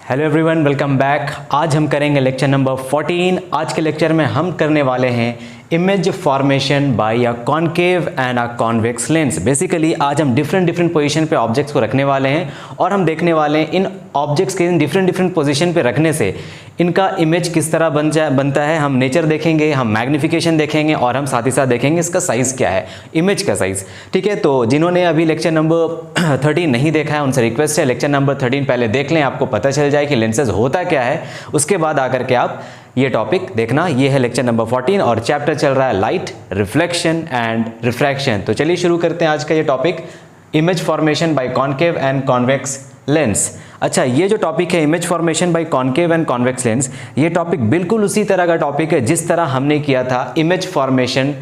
Hello everyone, welcome back. आज हम करेंगे लेक्चर नंबर 14। आज के लेक्चर में हम करने वाले हैं image formation by a concave and a convex lens. Basically आज हम डिफरेंट पोजीशन पे ऑब्जेक्ट्स को रखने वाले हैं और हम देखने वाले हैं इन ऑब्जेक्ट्स के इन डिफरेंट पोजीशन पे रखने से इनका इमेज किस तरह बनता है। हम नेचर देखेंगे, हम मैग्निफिकेशन देखेंगे और हम साथ ही साथ देखेंगे इसका साइज़ क्या है, इमेज का साइज़। ठीक है, तो जिन्होंने अभी लेक्चर नंबर 13 नहीं देखा है उनसे रिक्वेस्ट है लेक्चर नंबर 13 पहले देख लें, आपको पता चल जाए कि लेंसेज होता क्या है। उसके बाद आकर के आप ये टॉपिक देखना। ये है लेक्चर नंबर 14 और चैप्टर चल रहा है लाइट, रिफ्लेक्शन एंड रिफ्रैक्शन। तो चलिए शुरू करते हैं आज का ये topic, image formation by concave and convex lens. अच्छा, ये जो टॉपिक है image formation by concave and convex lens, ये टॉपिक बिल्कुल उसी तरह का टॉपिक है जिस तरह हमने किया था image formation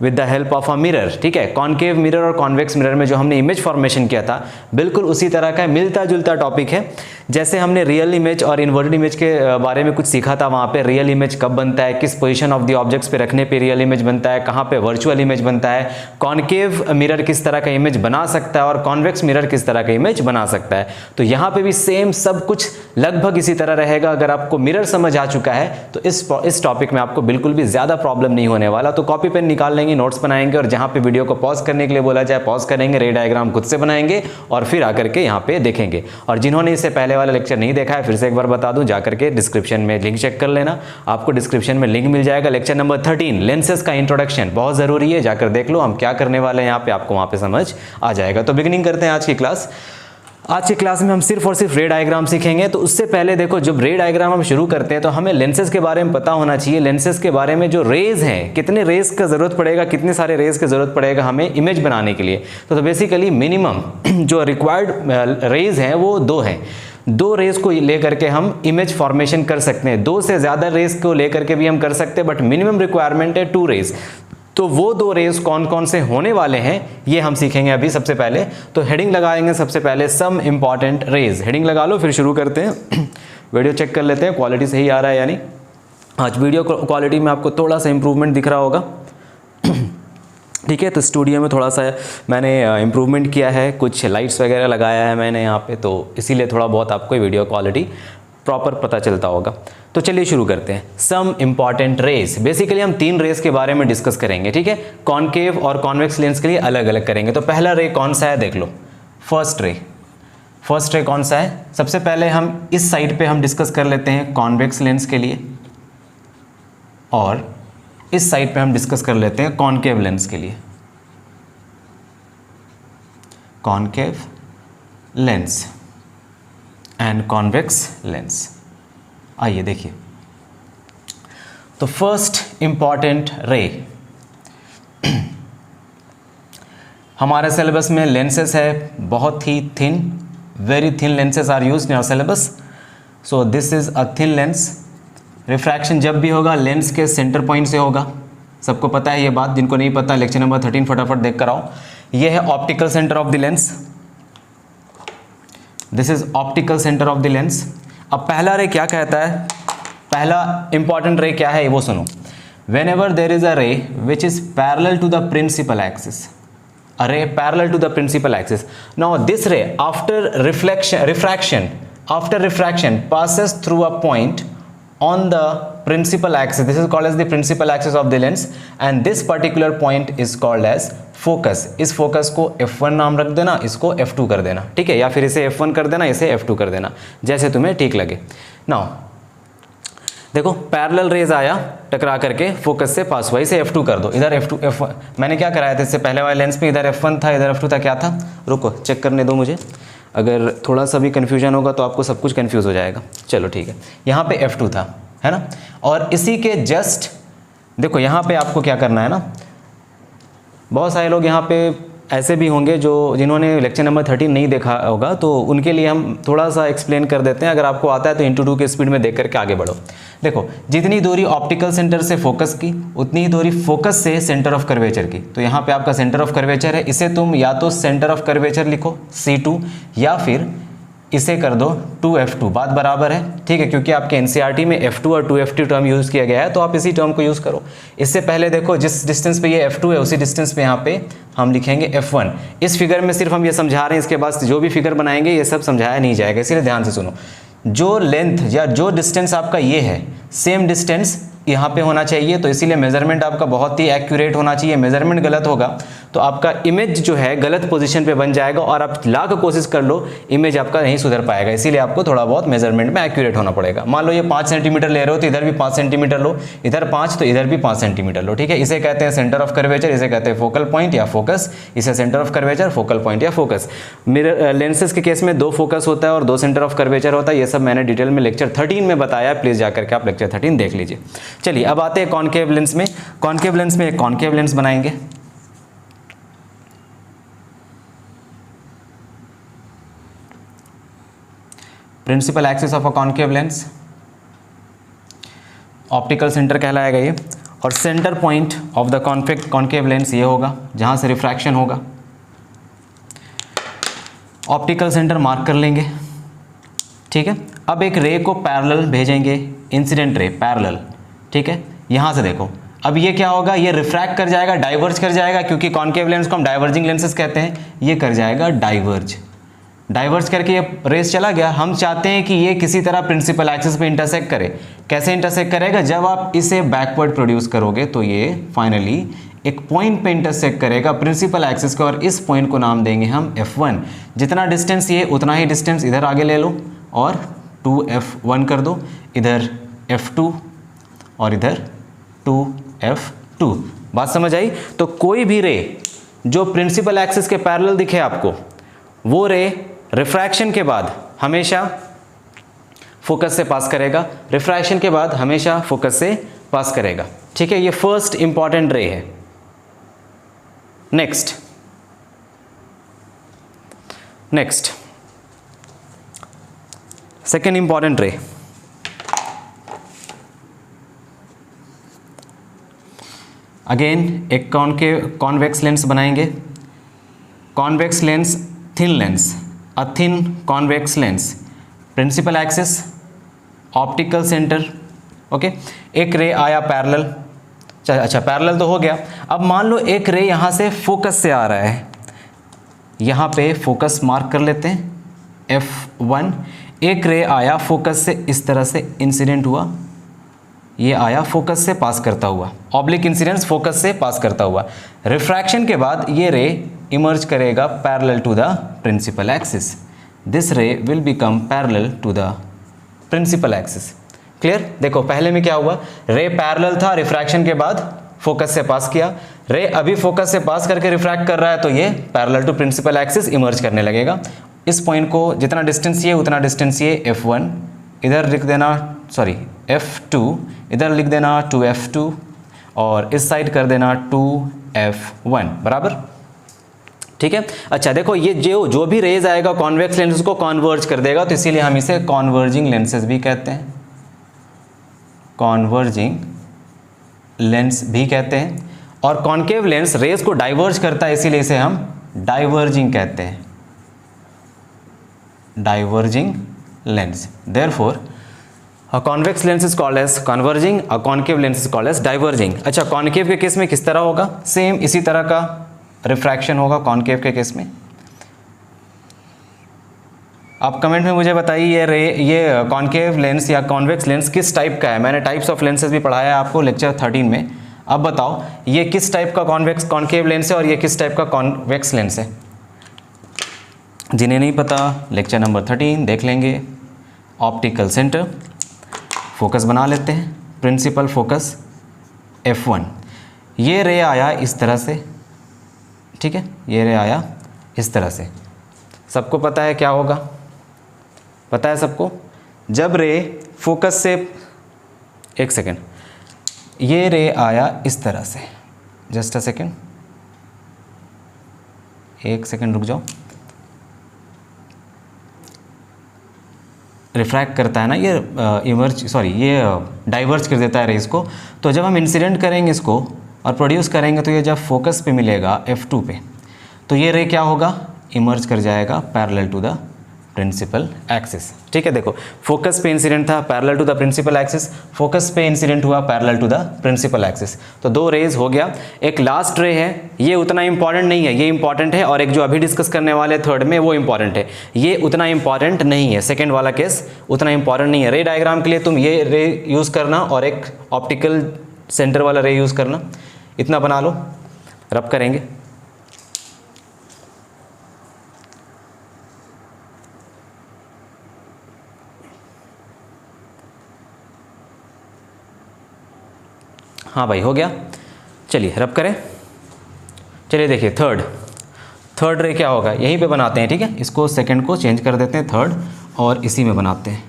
with the help of a mirror. ठीक है, कॉनकेव मिरर और कॉन्वेक्स मिरर में जो हमने इमेज फॉर्मेशन किया था बिल्कुल उसी तरह का मिलता जुलता टॉपिक है। जैसे हमने रियल इमेज और इन्वर्टेड इमेज के बारे में कुछ सीखा था, वहाँ पे रियल इमेज कब बनता है, किस पोजीशन ऑफ द ऑब्जेक्ट्स पे रखने पे रियल इमेज बनता है, कहाँ पे वर्चुअल इमेज बनता है, कॉनकेव मिरर किस तरह का इमेज बना सकता है और कॉन्वेक्स मिरर किस तरह का इमेज बना सकता है। तो यहाँ पे भी सेम सब कुछ लगभग इसी तरह रहेगा। अगर आपको मिरर समझ आ चुका है तो इस टॉपिक में आपको बिल्कुल भी ज़्यादा प्रॉब्लम नहीं होने वाला। तो कॉपी पेन निकाल लेंगे, नोट्स बनाएंगे और जहाँ पे वीडियो को पॉज करने के लिए बोला जाए पॉज करेंगे, रे डायग्राम खुद से बनाएंगे और फिर आकर के यहाँ पे देखेंगे। और जिन्होंने इससे पहले वाला लेक्चर नहीं देखा है फिर से एक बार बता दूं, जाकर के डिस्क्रिप्शन में लिंक चेक कर लेना, आपको डिस्क्रिप्शन में लिंक मिल जाएगा। लेक्चर नंबर 13 लेंसेज का इंट्रोडक्शन बहुत ज़रूरी है, जाकर देख लो हम क्या करने वाले हैं यहाँ पे, आपको वहाँ पे समझ आ जाएगा। तो बिगिनिंग करते हैं आज की क्लास। आज की क्लास में हम सिर्फ और सिर्फ रे डायग्राम सीखेंगे। तो उससे पहले देखो, जब रे डायग्राम हम शुरू करते हैं तो हमें लेंसेज के बारे में पता होना चाहिए। लेंसेज के बारे में जो रेज हैं, कितने रेज का जरूरत पड़ेगा, कितने सारे रेज की जरूरत पड़ेगा हमें इमेज बनाने के लिए। तो बेसिकली मिनिमम जो रिक्वायर्ड रेज हैं वो 2 हैं। 2 रेज को लेकर के हम इमेज फॉर्मेशन कर सकते हैं। 2 से ज़्यादा रेज को लेकर के भी हम कर सकते हैं, बट मिनिमम रिक्वायरमेंट है 2 रेज। तो वो 2 रेज कौन कौन से होने वाले हैं ये हम सीखेंगे अभी। सबसे पहले तो हेडिंग लगाएंगे, सबसे पहले सम इंपॉर्टेंट रेज। हेडिंग लगा लो, फिर शुरू करते हैं। वीडियो चेक कर लेते हैं क्वालिटी सही आ रहा है यानी। आज वीडियो क्वालिटी में आपको थोड़ा सा इंप्रूवमेंट दिख रहा होगा। ठीक है, तो स्टूडियो में थोड़ा सा मैंने इम्प्रूवमेंट किया है, कुछ लाइट्स वगैरह लगाया है मैंने यहाँ पे, तो इसीलिए थोड़ा बहुत आपको वीडियो क्वालिटी प्रॉपर पता चलता होगा। तो चलिए शुरू करते हैं। सम इंपॉर्टेंट रेज, बेसिकली हम 3 रेज के बारे में डिस्कस करेंगे। ठीक है, कॉनकेव और कॉन्वेक्स लेंस के लिए अलग अलग करेंगे। तो पहला रे कौन सा है देख लो, फर्स्ट रे कौन सा है। सबसे पहले हम इस साइड पे हम डिस्कस कर लेते हैं कॉन्वेक्स लेंस के लिए, और इस साइड पे हम डिस्कस कर लेते हैं कॉनकेव लेंस के लिए। Concave lens and convex lens. आइए देखिए, तो फर्स्ट इंपॉर्टेंट रे, हमारे सिलेबस में लेंसेस है बहुत ही thin, very thin lenses are used in our syllabus. So this is a thin lens. Refraction जब भी होगा लेंस के सेंटर पॉइंट से होगा, सबको पता है ये बात। जिनको नहीं पता लेक्चर नंबर 13 फटाफट देख कर आओ। ये है optical centre of the lens, this is optical centre of the lens. अब पहला रे क्या कहता है, पहला इंपॉर्टेंट रे क्या है वो सुनो। Whenever there is a ray which is parallel to the principal axis, a ray parallel to the principal axis. Now this ray after refraction passes through a point on the principal axis. This is called as the principal axis of the lens, and this particular point is called as focus. इस focus को F1 नाम रख देना, इसको F2 कर देना। ठीक है, या फिर इसे F1 कर देना, इसे F2 कर देना, जैसे तुम्हें ठीक लगे। नाउ देखो, पैरेलल रेज आया टकरा करके फोकस से पास हुआ, इसे F2 कर दो। इधर F1 मैंने क्या कराया था इससे पहले वाले लेंस में, इधर F1 था, इधर F2 था। क्या था, रुको चेक करने दो मुझे, अगर थोड़ा सा भी कन्फ्यूजन होगा तो आपको सब कुछ कन्फ्यूज़ हो जाएगा। चलो ठीक है, यहाँ पे F2 था, है ना। और इसी के जस्ट देखो यहाँ पे आपको क्या करना है ना, बहुत सारे लोग यहाँ पे ऐसे भी होंगे जिन्होंने लेक्चर नंबर 13 नहीं देखा होगा, तो उनके लिए हम थोड़ा सा एक्सप्लेन कर देते हैं। अगर आपको आता है तो इंटू 2 के स्पीड में देख करके आगे बढ़ो। देखो, जितनी दूरी ऑप्टिकल सेंटर से फोकस की उतनी ही दूरी फोकस से सेंटर ऑफ कर्वेचर की। तो यहाँ पे आपका सेंटर ऑफ कर्वेचर है, इसे तुम या तो सेंटर ऑफ कर्वेचर लिखो C2, या फिर इसे कर दो 2F2, बात बराबर है। ठीक है, क्योंकि आपके एनसीईआरटी में F2 और 2F2 टर्म यूज़ किया गया है, तो आप इसी टर्म को यूज़ करो। इससे पहले देखो, जिस डिस्टेंस पे ये F2 है उसी डिस्टेंस पे यहाँ पे हम लिखेंगे F1। इस फिगर में सिर्फ हम ये समझा रहे हैं, इसके बाद जो भी फिगर बनाएंगे ये सब समझाया नहीं जाएगा, इसीलिए ध्यान से सुनो। जो लेंथ या जो डिस्टेंस आपका ये है, सेम डिस्टेंस यहाँ पे होना चाहिए। तो इसीलिए मेजरमेंट आपका बहुत ही एक्यूरेट होना चाहिए। मेजरमेंट गलत होगा तो आपका इमेज जो है गलत पोजीशन पे बन जाएगा और आप लाख कोशिश कर लो इमेज आपका नहीं सुधर पाएगा। इसीलिए आपको थोड़ा बहुत मेजरमेंट में एक्यूरेट होना पड़ेगा। मान लो ये 5 सेंटीमीटर ले रहे हो तो इधर भी 5 सेंटीमीटर लो, इधर 5 तो इधर भी 5 सेंटीमीटर लो, ठीक है। इसे कहते हैं सेंटर ऑफ कर्वेचर, इसे कहते हैं फोकल पॉइंट या फोकस। इसे centre of curvature, focal point या फोकस। मिरर लेंसेज के केस में 2 फोकस होता है और 2 सेंटर ऑफ कर्वेचर होता है। ये सब मैंने डिटेल में लेक्चर 13 में बताया, प्लीज जाकर के आप लेक्चर 13 देख लीजिए। चलिए अब आते हैं कॉनकेव लेंस में। कॉनकेव लेंस में एक कॉनकेव लेंस बनाएंगे। Principal axis of a concave lens, optical centre कहलाएगा ये। और centre point of the concave lens ये होगा जहां से रिफ्रैक्शन होगा। ऑप्टिकल सेंटर मार्क कर लेंगे, ठीक है। अब एक रे को पैरेलल भेजेंगे, इंसिडेंट रे पैरेलल, ठीक है। यहां से देखो, अब ये क्या होगा, ये रिफ्रैक्ट कर जाएगा, डाइवर्ज कर जाएगा, क्योंकि कॉनकेव लेंस को हम डाइवर्जिंग लेंसेज कहते हैं। ये कर जाएगा डाइवर्ज करके ये रेस चला गया। हम चाहते हैं कि ये किसी तरह प्रिंसिपल एक्सिस पे इंटरसेक्ट करे। कैसे इंटरसेक्ट करेगा, जब आप इसे बैकवर्ड प्रोड्यूस करोगे तो ये फाइनली एक पॉइंट पे इंटरसेक्ट करेगा प्रिंसिपल एक्सिस को, और इस पॉइंट को नाम देंगे हम F1। जितना डिस्टेंस ये उतना ही डिस्टेंस इधर आगे ले लो और 2F1 कर दो, इधर F2 और इधर 2F2। बात समझ आई। तो कोई भी रे जो प्रिंसिपल एक्सिस के पैरेलल दिखे आपको, वो रे रिफ्रैक्शन के बाद हमेशा फोकस से पास करेगा, रिफ्रैक्शन के बाद हमेशा फोकस से पास करेगा, ठीक है। ये फर्स्ट इंपॉर्टेंट रे है। Next second important ray, again एक कॉन्वेक्स लेंस बनाएंगे। Convex lens, thin lens, a thin convex lens, principal axis, optical centre, okay. एक रे आया पैरेलल, अच्छा पैरेलल तो हो गया। अब मान लो एक रे यहाँ से फोकस से आ रहा है, यहाँ पे फोकस मार्क कर लेते हैं F1। एक रे आया फोकस से, इस तरह से इंसिडेंट हुआ, ये आया फोकस से पास करता हुआ, ऑब्लिक इंसिडेंस फोकस से पास करता हुआ। रिफ्रैक्शन के बाद ये रे इमर्ज करेगा parallel to the principal axis. This ray will become parallel to the principal axis. Clear. देखो पहले में क्या हुआ, रे पैरेलल था, रिफ्रैक्शन के बाद फोकस से पास किया। रे अभी फोकस से पास करके रिफ्रैक्ट कर रहा है तो ये parallel to principal axis emerge करने लगेगा। इस पॉइंट को जितना डिस्टेंस ये उतना डिस्टेंस ये F1, इधर लिख देना सॉरी F2, इधर लिख देना 2F2 और इस साइड कर देना 2F1 बराबर, ठीक है। अच्छा देखो ये जो भी रेज आएगा कॉन्वेक्स लेंस उसको कॉन्वर्ज कर देगा, तो इसीलिए हम इसे कॉन्वर्जिंग लेंसेज भी कहते हैं, कॉन्वर्जिंग लेंस भी कहते हैं। और कॉन्केव लेंस रेज को डाइवर्ज करता है, इसीलिए इसे हम डाइवर्जिंग कहते हैं, diverging lens. Therefore a convex lens is called as converging, a concave lens is called as diverging। अच्छा कॉन्केव के केस में किस तरह होगा, सेम इसी तरह का रिफ्रैक्शन होगा कॉन्केव के केस में। आप कमेंट में मुझे बताइए ये कॉन्केव लेंस या कॉन्वेक्स लेंस किस टाइप का है। मैंने टाइप्स ऑफ लेंसेज भी पढ़ाया है आपको लेक्चर 13 में। अब बताओ ये किस टाइप का कॉन्केव लेंस है और ये किस टाइप का कॉन्वेक्स लेंस है। जिन्हें नहीं पता लेक्चर नंबर 13 देख लेंगे। ऑप्टिकल सेंटर, फोकस बना लेते हैं, प्रिंसिपल फोकस F1। ये रे आया इस तरह से, ठीक है, ये रे आया इस तरह से। सबको पता है क्या होगा, पता है सबको, जब रे फोकस से, एक सेकेंड, ये रे आया इस तरह से, जस्ट अ सेकेंड, एक सेकेंड रुक जाओ, रिफ्रैक्ट करता है ना ये डाइवर्ज कर देता है रेस को। तो जब हम इंसिडेंट करेंगे इसको और प्रोड्यूस करेंगे तो ये जब फोकस पे मिलेगा F2 पे, तो ये रे क्या होगा, इमर्ज कर जाएगा parallel to the principal axis. ठीक है, देखो फोकस पे इंसिडेंट था parallel to the principal axis, focus पे इंसिडेंट हुआ parallel to the principal axis. तो 2 रेज हो गया। एक लास्ट रे है, ये उतना इंपॉर्टेंट नहीं है, ये इंपॉर्टेंट है, और एक जो अभी डिस्कस करने वाले थर्ड में वो इंपॉर्टेंट है, ये उतना इंपॉर्टेंट नहीं है। सेकेंड वाला केस उतना इंपॉर्टेंट नहीं है। रे डायग्राम के लिए तुम ये रे यूज़ करना और एक ऑप्टिकल सेंटर वाला रे यूज़ करना, इतना बना लो, रब करेंगे। हाँ भाई हो गया, चलिए रब करें। चलिए देखिए थर्ड रे क्या होगा, यहीं पे बनाते हैं। ठीक है, इसको सेकंड को चेंज कर देते हैं थर्ड, और इसी में बनाते हैं।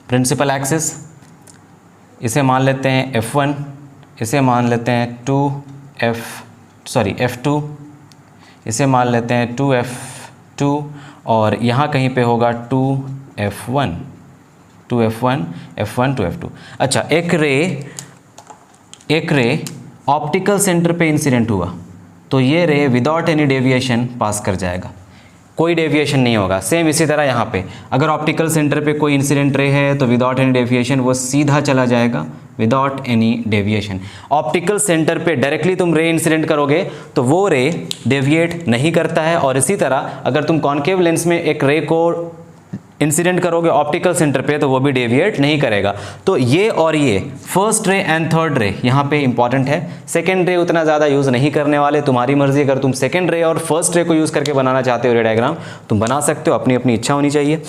प्रिंसिपल एक्सिस, इसे मान लेते हैं F1, इसे मान लेते हैं F2, इसे मान लेते हैं 2F2, और यहाँ कहीं पे होगा 2F1, F1 2F2। अच्छा, एक रे ऑप्टिकल सेंटर पे इंसिडेंट हुआ तो ये रे विदाउट एनी डेविएशन पास कर जाएगा, कोई डेविएशन नहीं होगा। सेम इसी तरह यहाँ पे अगर ऑप्टिकल सेंटर पे कोई इंसिडेंट रे है तो विदाउट एनी डेविएशन वो सीधा चला जाएगा, without any deviation. Optical centre पे डायरेक्टली तुम रे इंसिडेंट करोगे तो वो रे डेविएट नहीं करता है, और इसी तरह अगर तुम कॉन्केव लेंस में एक रे को इंसिडेंट करोगे ऑप्टिकल सेंटर पे तो वो भी डेविएट नहीं करेगा। तो ये और ये फर्स्ट रे एंड थर्ड रे यहाँ पे इंपॉर्टेंट है। सेकंड रे उतना ज़्यादा यूज़ नहीं करने वाले, तुम्हारी मर्जी। अगर तुम सेकंड रे और फर्स्ट रे को यूज़ करके बनाना चाहते हो रे डायग्राम, तुम बना सकते हो, अपनी अपनी इच्छा होनी चाहिए।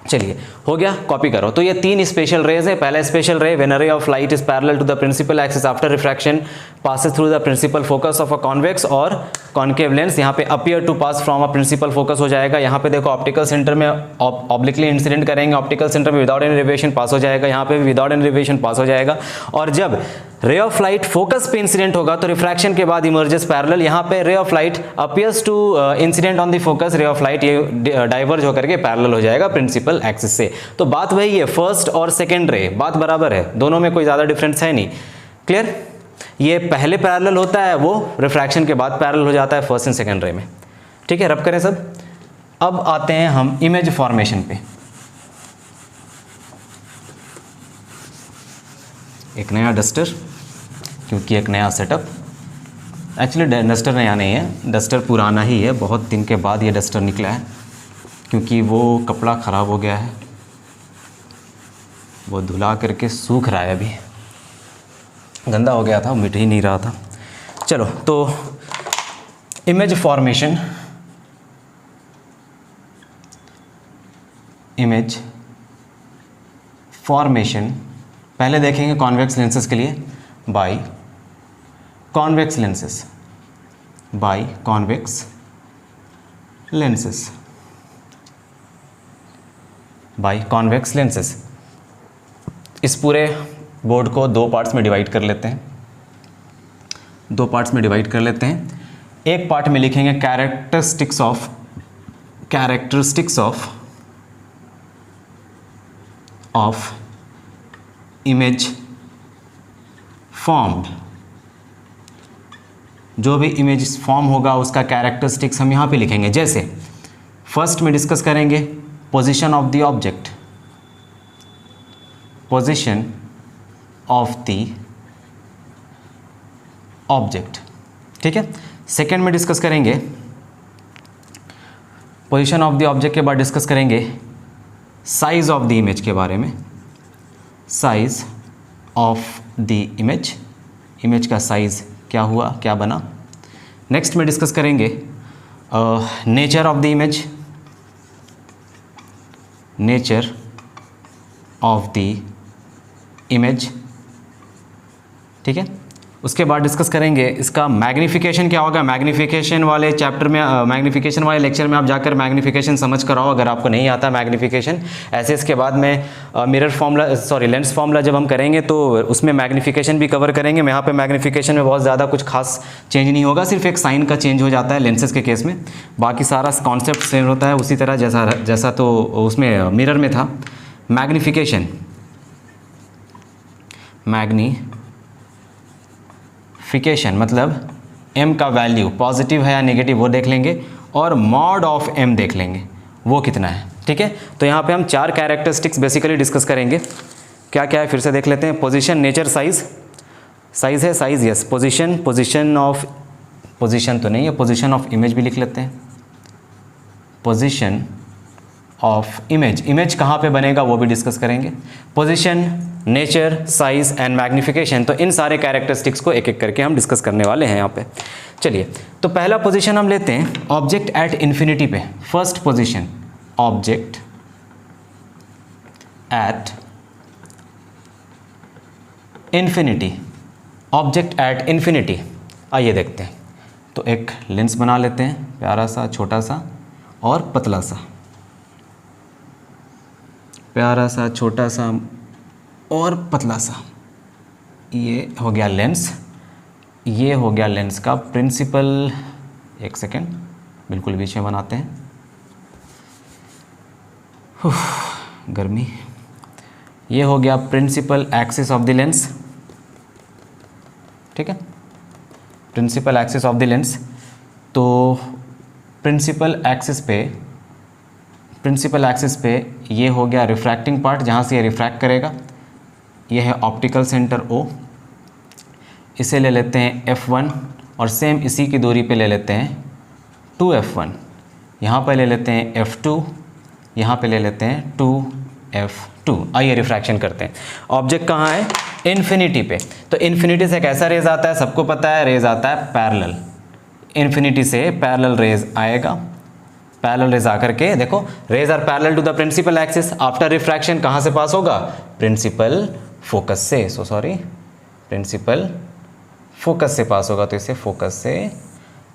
चलिए हो गया, कॉपी करो। तो ये 3 स्पेशल रेज है। पहला स्पेशल रे, when a ray of light is parallel to the principal axis after refraction passes through the principal focus of a convex और कॉन्केव लेंस, यहाँ पे appear to pass from a principal focus हो जाएगा। यहाँ पे देखो optical centre में obliquely incident करेंगे, ऑप्टिकल सेंटर में विदाउट एनी डेविएशन पास हो जाएगा, यहाँ पे भी विदाउट एनी डेविएशन पास हो जाएगा। और जब रे ऑफ लाइट फोकस पे इंसिडेंट होगा तो रिफ्रैक्शन के बाद इमर्जेस पैरेलल। यहाँ पे ray of light appears to incident on the focus, ray of light ये डाइवर्ज होकर के पैरेलल हो जाएगा प्रिंसिपल एक्सिस से। तो बात वही है, फर्स्ट और सेकेंड रे बात बराबर है, दोनों में कोई ज़्यादा डिफरेंस है नहीं। क्लियर? ये पहले पैरेलल होता है, वो रिफ्रैक्शन के बाद पैरेलल हो जाता है फर्स्ट एंड सेकेंड रे में। ठीक है, रब करें सब। अब आते हैं हम इमेज फॉर्मेशन पे। एक नया डस्टर, क्योंकि एक नया सेटअप, एक्चुअली डस्टर नया नहीं है, डस्टर पुराना ही है, बहुत दिन के बाद ये डस्टर निकला है, क्योंकि वो कपड़ा ख़राब हो गया है, वो धुला करके सूख रहा है, अभी गंदा हो गया था, मिट ही नहीं रहा था। चलो, तो इमेज फॉर्मेशन, पहले देखेंगे कॉन्वेक्स लेंसेज के लिए बाय कॉन्वेक्स लेंसेज। इस पूरे बोर्ड को 2 पार्ट्स में डिवाइड कर लेते हैं, एक पार्ट में लिखेंगे कैरेक्टरिस्टिक्स ऑफ इमेज फॉर्म्ड। जो भी इमेज फॉर्म होगा उसका कैरेक्टरिस्टिक्स हम यहाँ पे लिखेंगे। जैसे फर्स्ट में डिस्कस करेंगे पोजीशन ऑफ द ऑब्जेक्ट, ठीक है। सेकेंड में डिस्कस करेंगे पोजीशन ऑफ द ऑब्जेक्ट के बाद डिस्कस करेंगे साइज ऑफ द इमेज के बारे में, साइज ऑफ द इमेज का साइज क्या हुआ, क्या बना। नेक्स्ट में डिस्कस करेंगे नेचर ऑफ द इमेज, ठीक है। उसके बाद डिस्कस करेंगे इसका मैग्नीफिकेशन क्या होगा। मैग्नीफिकेशन वाले चैप्टर में, मैग्नीफिकेशन वाले लेक्चर में आप जाकर मैग्नीफिकेशन समझ कर आओ अगर आपको नहीं आता मैग्नीफिकेशन। ऐसे इसके बाद में mirror formula, sorry lens formula जब हम करेंगे तो उसमें मैग्नीफिकेशन भी कवर करेंगे। यहाँ पे मैग्नीफिकेशन में बहुत ज़्यादा कुछ खास चेंज नहीं होगा, सिर्फ एक साइन का चेंज हो जाता है लेंसेज के केस में, बाकी सारा कॉन्सेप्ट सेम होता है उसी तरह जैसा तो उसमें मिरर में था। मैग्नीफिकेशन, मैग्नीफिकेशन मतलब m का वैल्यू पॉजिटिव है या नेगेटिव वो देख लेंगे, और मॉड ऑफ m देख लेंगे वो कितना है, ठीक है। तो यहाँ पे हम 4 कैरेक्टरिस्टिक्स बेसिकली डिस्कस करेंगे। क्या क्या है फिर से देख लेते हैं। पोजीशन, नेचर, साइज, साइज है, size yes, position, position of, position तो नहीं है, पोजीशन ऑफ इमेज भी लिख लेते हैं। पोजीशन ऑफ इमेज, इमेज कहाँ पे बनेगा वो भी डिस्कस करेंगे। Position, nature, size and magnification, तो इन सारे कैरेक्टरिस्टिक्स को एक एक करके हम डिस्कस करने वाले हैं यहाँ पे। चलिए, तो पहला पोजीशन हम लेते हैं ऑब्जेक्ट एट इन्फिनिटी पे। First position, object at infinity, object at infinity. आइए देखते हैं। तो एक लेंस बना लेते हैं, प्यारा सा, छोटा सा और पतला सा, प्यारा सा, छोटा सा और पतला सा। ये हो गया लेंस, ये हो गया लेंस का प्रिंसिपल, एक सेकेंड बिल्कुल बीच में बनाते हैं, गर्मी। ये हो गया principal axis of the lens, ठीक है, principal axis of the lens. तो प्रिंसिपल एक्सिस पे ये हो गया रिफ्रैक्टिंग पार्ट, जहाँ से ये रिफ्रैक्ट करेगा। ये है ऑप्टिकल सेंटर O, इसे ले लेते हैं F1 और सेम इसी की दूरी पे ले लेते हैं 2F1। यहाँ पे ले लेते हैं F2, यहाँ पे ले लेते हैं 2F2। आइए रिफ्रैक्शन करते हैं। ऑब्जेक्ट कहाँ है? इन्फिनिटी पे। तो इन्फिनिटी से कैसा रेज आता है? सबको पता है, रेज आता है पैरेलल। इन्फिनिटी से पैरेलल रेज आएगा। पैरेलल रेज आकर के देखो, rays are parallel to the principal axis. After refraction कहाँ से पास होगा? प्रिंसिपल फोकस से, प्रिंसिपल फोकस से पास होगा। तो इसे फोकस से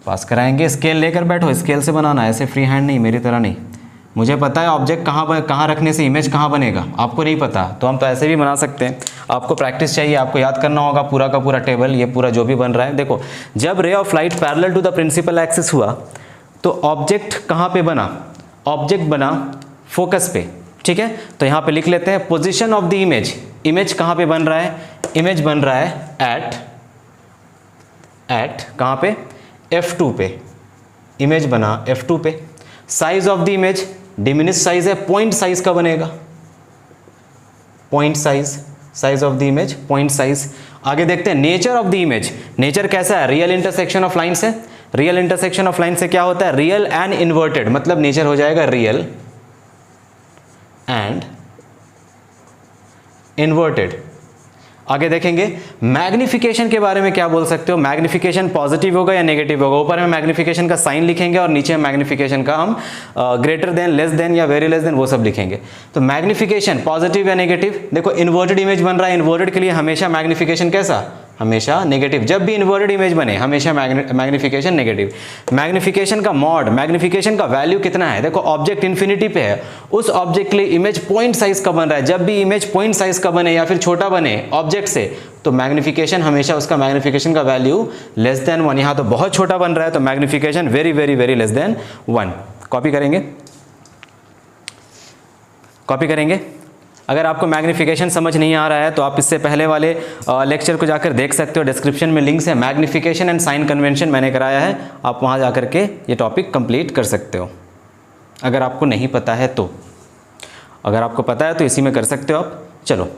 पास कराएंगे। स्केल लेकर बैठो, स्केल से बनाना, ऐसे फ्री हैंड नहीं, मेरी तरह नहीं। मुझे पता है ऑब्जेक्ट कहाँ रखने से इमेज कहाँ बनेगा, आपको नहीं पता, तो हम तो ऐसे भी बना सकते हैं। आपको प्रैक्टिस चाहिए, आपको याद करना होगा पूरा का पूरा टेबल, ये पूरा जो भी बन रहा है। देखो, जब ray of light parallel to the principal axis हुआ तो ऑब्जेक्ट कहाँ पे बना? ऑब्जेक्ट बना फोकस पे, ठीक है। तो यहाँ पे लिख लेते हैं position of the image. Image कहाँ पे बन रहा है? इमेज बन रहा है एट कहाँ पे? F2 पे। इमेज बना F2 पे। Size of the image diminish size है, पॉइंट साइज का बनेगा, point size, size of the image point size. आगे देखते हैं nature of the image. Nature कैसा है? रियल इंटरसेक्शन ऑफ लाइन से। रियल इंटरसेक्शन ऑफ लाइन से क्या होता है? रियल एंड इन्वर्टेड, मतलब नेचर हो जाएगा रियल एंड इन्वर्टेड। आगे देखेंगे मैग्निफिकेशन के बारे में क्या बोल सकते हो? मैग्निफिकेशन पॉजिटिव होगा या नेगेटिव होगा? ऊपर में मैग्निफिकेशन का साइन लिखेंगे और नीचे मैग्निफिकेशन का हम ग्रेटर देन, लेस देन या वेरी लेस देन वो सब लिखेंगे। तो मैग्निफिकेशन पॉजिटिव या नेगेटिव? देखो इन्वर्टेड इमेज बन रहा है, इन्वर्टेड के लिए हमेशा मैग्निफिकेशन कैसा? हमेशा नेगेटिव। जब भी इन्वर्टेड इमेज बने हमेशा मैग्निफिकेशन नेगेटिव। मैग्निफिकेशन का मॉड, मैग्निफिकेशन का वैल्यू कितना है? देखो ऑब्जेक्ट इन्फिनिटी पे है, उस ऑब्जेक्ट के लिए इमेज पॉइंट साइज का बन रहा है। जब भी इमेज पॉइंट साइज का बने या फिर छोटा बने ऑब्जेक्ट से, तो मैग्निफिकेशन हमेशा उसका मैग्निफिकेशन का वैल्यू लेस देन 1। यहाँ तो बहुत छोटा बन रहा है तो magnification very very very less than 1। Copy करेंगे, कॉपी करेंगे। अगर आपको मैग्निफिकेशन समझ नहीं आ रहा है तो आप इससे पहले वाले लेक्चर को जाकर देख सकते हो, डिस्क्रिप्शन में लिंक्स है। मैग्निफिकेशन एंड साइन कन्वेंशन मैंने कराया है, आप वहाँ जाकर के ये टॉपिक कंप्लीट कर सकते हो अगर आपको नहीं पता है तो। अगर आपको पता है तो इसी में कर सकते हो आप। चलो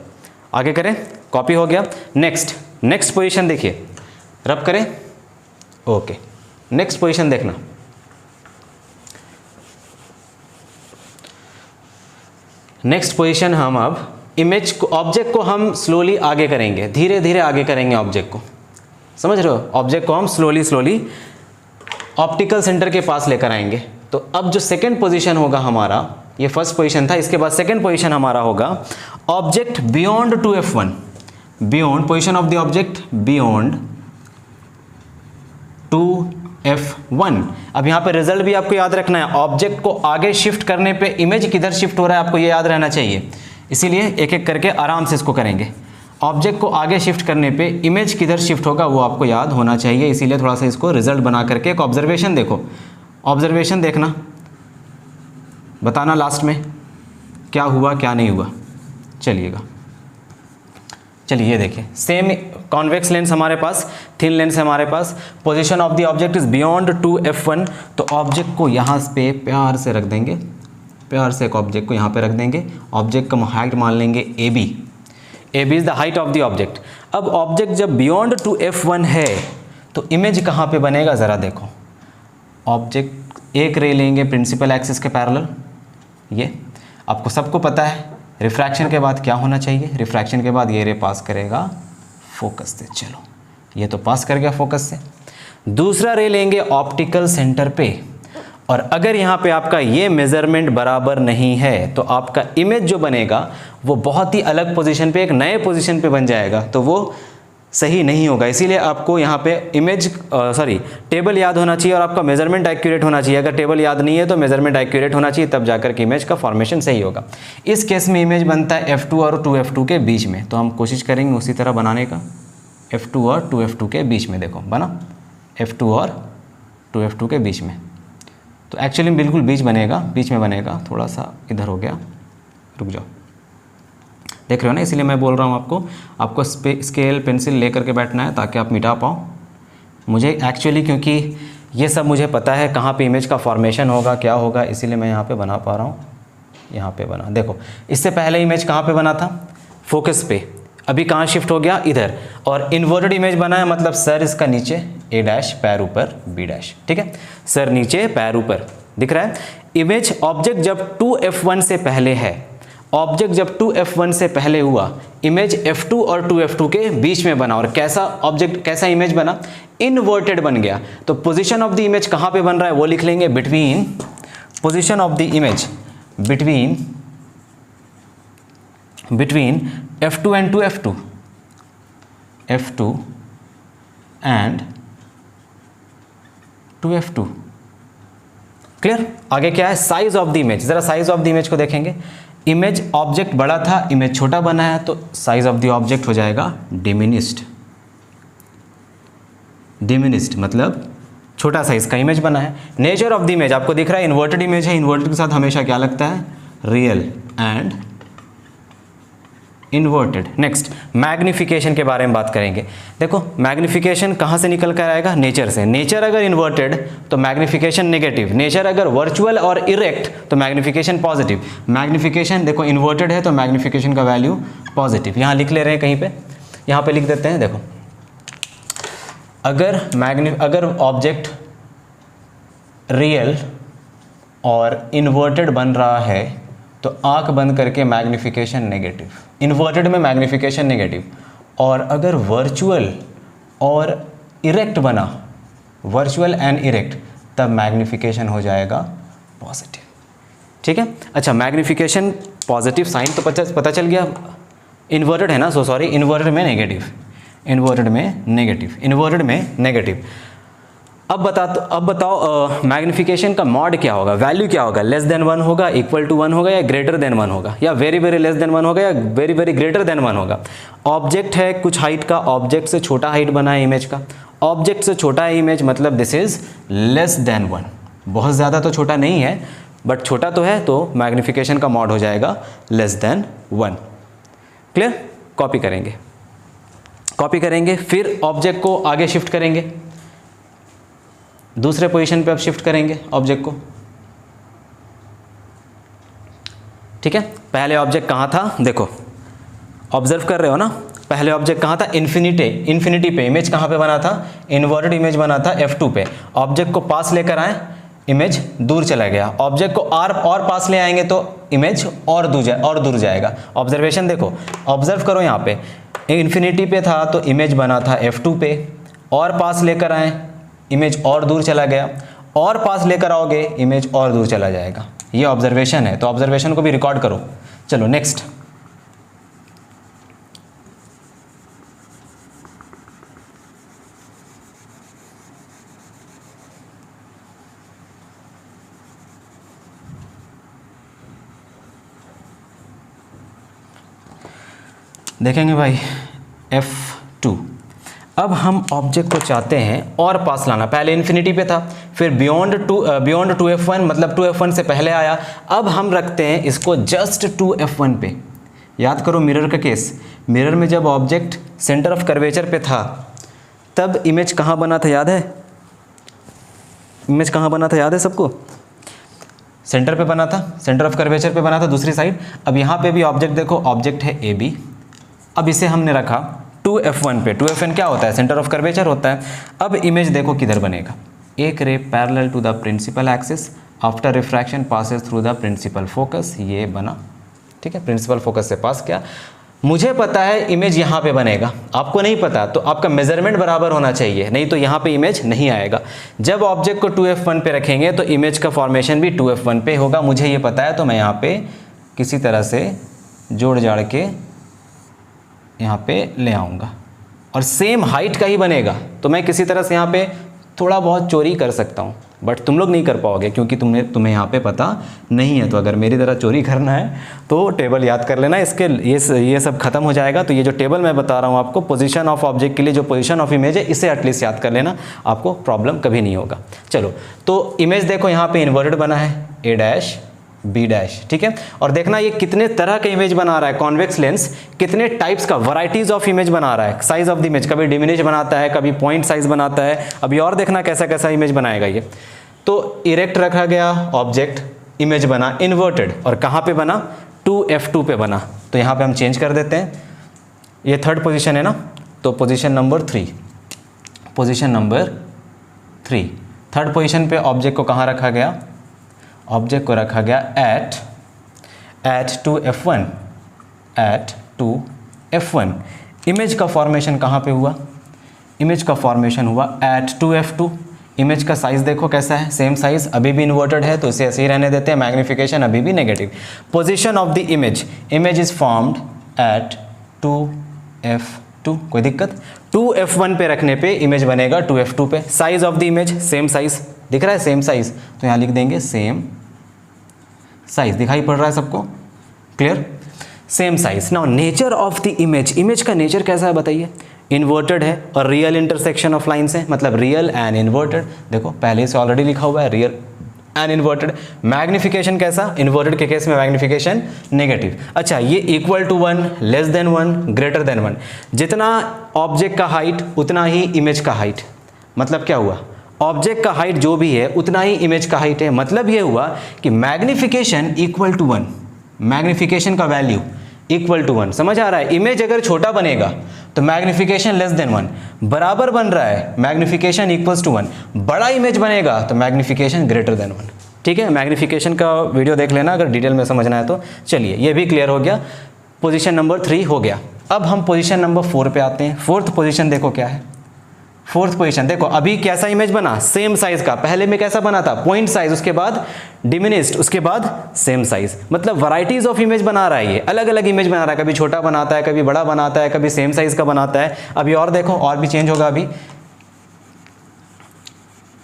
आगे करें, कॉपी हो गया। नेक्स्ट पोजीशन देखिए, रब करें, ओके। नेक्स्ट पोजीशन देखना, नेक्स्ट पोजीशन हम अब इमेज को, ऑब्जेक्ट को हम स्लोली आगे करेंगे, धीरे धीरे आगे करेंगे ऑब्जेक्ट को, समझ रहे हो? ऑब्जेक्ट को हम स्लोली ऑप्टिकल सेंटर के पास लेकर आएंगे। तो अब जो सेकंड पोजीशन होगा हमारा, ये फर्स्ट पोजीशन था, इसके बाद सेकंड पोजीशन हमारा होगा object beyond 2F1। Beyond, position of the object beyond 2f1। अब यहाँ पे रिजल्ट भी आपको याद रखना है, ऑब्जेक्ट को आगे शिफ्ट करने पे इमेज किधर शिफ्ट हो रहा है आपको ये याद रहना चाहिए, इसीलिए एक एक करके आराम से इसको करेंगे। ऑब्जेक्ट को आगे शिफ्ट करने पे इमेज किधर शिफ्ट होगा वो आपको याद होना चाहिए, इसीलिए थोड़ा सा इसको रिजल्ट बना करके एक ऑब्जर्वेशन देखो, ऑब्जर्वेशन देखना, बताना लास्ट में क्या हुआ क्या नहीं हुआ। चलिए ये देखिए, सेम कॉन्वेक्स लेंस हमारे पास, थिन लेंस हमारे पास, position of the object is beyond 2f1, तो ऑब्जेक्ट को यहाँ पे प्यार से रख देंगे, प्यार से एक ऑब्जेक्ट को यहाँ पे रख देंगे, ऑब्जेक्ट का हाइट मान लेंगे AB, AB is the height of the object. अब ऑब्जेक्ट जब बियॉन्ड 2f1 है तो इमेज कहाँ पे बनेगा ज़रा देखो, ऑब्जेक्ट एक रे लेंगे प्रिंसिपल एक्सिस के पैरेलल, ये आपको सबको पता है रिफ्रैक्शन के बाद क्या होना चाहिए, रिफ्रैक्शन के बाद ये रे पास करेगा फोकस से, चलो ये तो पास कर गया फोकस से। दूसरा रे लेंगे ऑप्टिकल सेंटर पे, और अगर यहाँ पे आपका ये मेजरमेंट बराबर नहीं है तो आपका इमेज जो बनेगा वो बहुत ही अलग पोजीशन पे, एक नए पोजीशन पे बन जाएगा, तो वो सही नहीं होगा। इसीलिए आपको यहाँ पे इमेज टेबल याद होना चाहिए और आपका मेजरमेंट एक्यूरेट होना चाहिए। अगर टेबल याद नहीं है तो मेजरमेंट एक्यूरेट होना चाहिए, तब जाकर के इमेज का फॉर्मेशन सही होगा। इस केस में इमेज बनता है F2 और 2F2 के बीच में, तो हम कोशिश करेंगे उसी तरह बनाने का, F2 और 2F2 के बीच में, देखो बना F2 और 2F2 के बीच में, तो एक्चुअली बिल्कुल बीच बनेगा, बीच में बनेगा, थोड़ा सा इधर हो गया, रुक जाओ, देख रहे हो ना, इसलिए मैं बोल रहा हूँ आपको स्केल पेंसिल लेकर के बैठना है ताकि आप मिटा पाओ। मुझे एक्चुअली क्योंकि ये सब मुझे पता है कहाँ पे इमेज का फॉर्मेशन होगा क्या होगा, इसीलिए मैं यहाँ पे बना पा रहा हूँ, यहाँ पे बना। देखो इससे पहले इमेज कहाँ पे बना था, फोकस पे, अभी कहाँ शिफ्ट हो गया, इधर, और इन्वर्टेड इमेज बना है, मतलब सर इसका नीचे A' पैर ऊपर B', ठीक है, सर नीचे पैर ऊपर, दिख रहा है। इमेज ऑब्जेक्ट जब 2f1 से पहले है, ऑब्जेक्ट जब 2f1 से पहले हुआ, इमेज f2 और 2f2 के बीच में बना, और कैसा ऑब्जेक्ट, कैसा इमेज बना, इन्वर्टेड बन गया। तो पोजीशन ऑफ द इमेज कहाँ पे बन रहा है वो लिख लेंगे, between, position of the image between f2 and 2f2, f2 and 2f2, clear. आगे क्या है, साइज ऑफ द इमेज, जरा साइज ऑफ द इमेज को देखेंगे, इमेज ऑब्जेक्ट बड़ा था, इमेज छोटा बना है, तो साइज ऑफ द ऑब्जेक्ट हो जाएगा डिमिनिस्ड, मतलब छोटा साइज का इमेज बना है। नेचर ऑफ द इमेज आपको दिख रहा है, इन्वर्टेड इमेज है, इन्वर्टेड के साथ हमेशा क्या लगता है, real and inverted. Next magnification के बारे में बात करेंगे। देखो मैग्निफिकेशन कहाँ से निकल कर आएगा, नेचर से। नेचर अगर इन्वर्टेड तो मैग्निफिकेशन नेगेटिव, नेचर अगर वर्चुअल और इरेक्ट तो मैग्निफिकेशन पॉजिटिव। मैग्निफिकेशन देखो इन्वर्टेड है तो मैग्निफिकेशन का वैल्यू पॉजिटिव, यहाँ लिख ले रहे हैं कहीं पे, यहाँ पे लिख देते हैं। देखो अगर ऑब्जेक्ट रियल और इन्वर्टेड बन रहा है तो आंख बंद करके मैग्निफिकेशन नेगेटिव, इन्वर्टेड में मैग्निफिकेशन नेगेटिव। और अगर वर्चुअल और इरेक्ट बना, वर्चुअल एंड इरेक्ट, तब मैग्निफिकेशन हो जाएगा पॉजिटिव, ठीक है। अच्छा मैग्निफिकेशन पॉजिटिव साइन तो पता चल गया, इन्वर्टेड है ना, सॉरी इन्वर्टेड में नेगेटिव, इन्वर्टेड में नेगेटिव। अब बताओ मैग्निफिकेशन का मॉड क्या होगा, वैल्यू क्या होगा, लेस देन 1 होगा, इक्वल टू 1 होगा, या ग्रेटर देन 1 होगा, या वेरी वेरी लेस देन 1 होगा, या वेरी वेरी ग्रेटर देन 1 होगा। ऑब्जेक्ट है कुछ हाइट का, ऑब्जेक्ट से छोटा हाइट बना है इमेज का, ऑब्जेक्ट से छोटा है इमेज, मतलब दिस इज लेस देन 1, बहुत ज़्यादा तो छोटा नहीं है बट छोटा तो है, तो मैग्निफिकेशन का मॉड हो जाएगा लेस देन 1। क्लियर। कॉपी करेंगे, फिर ऑब्जेक्ट को आगे शिफ्ट करेंगे, दूसरे पोजीशन पे अब शिफ्ट करेंगे ऑब्जेक्ट को, ठीक है। पहले ऑब्जेक्ट कहाँ था, देखो ऑब्जर्व कर रहे हो ना, पहले ऑब्जेक्ट कहाँ था, इन्फिनिटी पे, इमेज कहाँ पे बना था, इन्वर्टेड इमेज बना था F2 पे। ऑब्जेक्ट को पास लेकर आए, इमेज दूर चला गया, ऑब्जेक्ट को और पास ले आएंगे तो इमेज और दूर जाएगा। ऑब्जर्वेशन देखो, ऑब्जर्व करो, यहाँ पे इन्फिनिटी पे था तो इमेज बना था F2 पे, और पास लेकर आए इमेज और दूर चला गया, और पास लेकर आओगे इमेज और दूर चला जाएगा। ये ऑब्जर्वेशन है, तो ऑब्जर्वेशन को भी रिकॉर्ड करो। चलो नेक्स्ट, देखेंगे भाई F2। अब हम ऑब्जेक्ट को चाहते हैं और पास लाना, पहले इन्फिनिटी पे था, फिर बियॉन्ड 2F1 मतलब 2F1 से पहले आया, अब हम रखते हैं इसको जस्ट 2F1 पे। याद करो मिरर का केस, मिरर में जब ऑब्जेक्ट सेंटर ऑफ कर्वेचर पे था तब इमेज कहाँ बना था, याद है? इमेज कहाँ बना था, याद है सबको? सेंटर पे बना था, सेंटर ऑफ कर्वेचर पे बना था दूसरी साइड। अब यहाँ पे भी ऑब्जेक्ट देखो, ऑब्जेक्ट है AB, अब इसे हमने रखा 2F1 पे। 2F1 क्या होता है? सेंटर ऑफ कर्वेचर होता है। अब इमेज देखो किधर बनेगा, एक ray parallel to the principal axis after refraction passes through the principal focus, ये बना, ठीक है, प्रिंसिपल फोकस से पास किया। मुझे पता है इमेज यहाँ पे बनेगा, आपको नहीं पता, तो आपका मेजरमेंट बराबर होना चाहिए, नहीं तो यहाँ पे इमेज नहीं आएगा। जब ऑब्जेक्ट को 2F1 पे रखेंगे तो इमेज का फॉर्मेशन भी 2F1 पे होगा, मुझे ये पता है, तो मैं यहाँ पे किसी तरह से जोड़ जाड़ के यहाँ पे ले आऊँगा और सेम हाइट का ही बनेगा। तो मैं किसी तरह से यहाँ पे थोड़ा बहुत चोरी कर सकता हूँ, बट तुम लोग नहीं कर पाओगे क्योंकि तुम्हें यहाँ पे पता नहीं है। तो अगर मेरी तरह चोरी करना है तो टेबल याद कर लेना, इसके ये सब खत्म हो जाएगा। तो ये जो टेबल मैं बता रहा हूँ आपको, पोजीशन ऑफ ऑब्जेक्ट के लिए जो पोजीशन ऑफ इमेज है, इसे एटलीस्ट याद कर लेना, आपको प्रॉब्लम कभी नहीं होगा। चलो, तो इमेज देखो यहाँ पे इन्वर्टेड बना है, A' B', ठीक है। और देखना ये कितने तरह का इमेज बना रहा है, कॉन्वेक्स लेंस कितने टाइप्स का, वैरायटीज ऑफ इमेज बना रहा है। साइज ऑफ द इमेज, कभी डिमिनिश बनाता है, कभी पॉइंट साइज बनाता है। अभी और देखना कैसा कैसा इमेज बनाएगा ये। तो इरेक्ट रखा गया ऑब्जेक्ट, इमेज बना इन्वर्टेड, और कहाँ पे बना? 2F2 पे बना। तो यहाँ पे हम चेंज कर देते हैं, ये थर्ड पोजीशन है ना, तो position number 3, position number 3, third position पे ऑब्जेक्ट को कहाँ रखा गया? ऑब्जेक्ट को रखा गया at 2F1, at 2F1। Image का फॉर्मेशन कहाँ पे हुआ? इमेज का फॉर्मेशन हुआ at 2F2। इमेज का साइज देखो कैसा है, सेम साइज, अभी भी इन्वर्टेड है तो इसे ऐसे ही रहने देते हैं, मैग्निफिकेशन अभी भी negative. Position of the image, image is formed at 2F2, कोई दिक्कत? 2F1 पे रखने पे इमेज बनेगा 2F2 पे। Size of the image same size, दिख रहा है सेम साइज, तो यहाँ लिख देंगे सेम साइज। दिखाई पड़ रहा है सबको? Clear? Same size. Now nature of the image, image का नेचर कैसा है बताइए? इन्वर्टेड है और रियल इंटरसेक्शन ऑफ लाइन्स है, मतलब रियल एंड इन्वर्टेड। देखो पहले से ऑलरेडी लिखा हुआ है रियल एंड इन्वर्टेड। मैग्निफिकेशन कैसा? इन्वर्टेड के केस में मैग्निफिकेशन नेगेटिव। अच्छा, ये equal to 1, less than 1, greater than 1। जितना ऑब्जेक्ट का हाइट उतना ही इमेज का हाइट। मतलब क्या हुआ? ऑब्जेक्ट का हाइट जो भी है उतना ही इमेज का हाइट है। मतलब ये हुआ कि मैग्निफिकेशन इक्वल टू 1, मैग्निफिकेशन का वैल्यू इक्वल टू 1। समझ आ रहा है? इमेज अगर छोटा बनेगा तो मैग्निफिकेशन लेस देन 1, बराबर बन रहा है मैग्निफिकेशन इक्वल्स टू 1। बड़ा इमेज बनेगा तो मैग्निफिकेशन ग्रेटर देन 1। ठीक है, मैग्निफिकेशन का वीडियो देख लेना अगर डिटेल में समझना है तो। चलिए, ये भी क्लियर हो गया, पोजीशन नंबर 3 हो गया। अब हम पोजीशन नंबर 4 पे आते हैं। फोर्थ पोजीशन देखो क्या है। फोर्थ पोजीशन देखो, अभी कैसा इमेज बना? सेम साइज का। पहले में कैसा बना था? पॉइंट साइज, उसके बाद डिमिनिस्ड, उसके बाद सेम साइज। मतलब वैरायटीज ऑफ इमेज बना रहा है ये, अलग अलग इमेज बना रहा है। कभी छोटा बनाता है, कभी बड़ा बनाता है, कभी सेम साइज का बनाता है। अभी और देखो, और भी चेंज होगा। अभी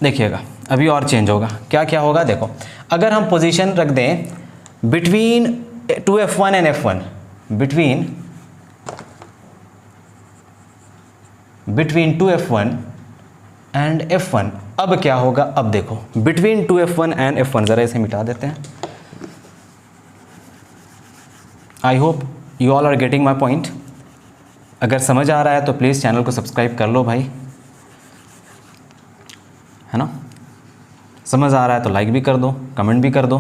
देखिएगा, अभी और चेंज होगा। क्या क्या होगा देखो, अगर हम पोजीशन रख दें between 2F1 and F1, between 2F1 and F1, अब क्या होगा? अब देखो, बिटवीन 2F1 एंड F1, ज़रा इसे मिटा देते हैं। I hope you all are getting my point. अगर समझ आ रहा है तो प्लीज़ चैनल को सब्सक्राइब कर लो भाई, है ना? समझ आ रहा है तो लाइक भी कर दो, कमेंट भी कर दो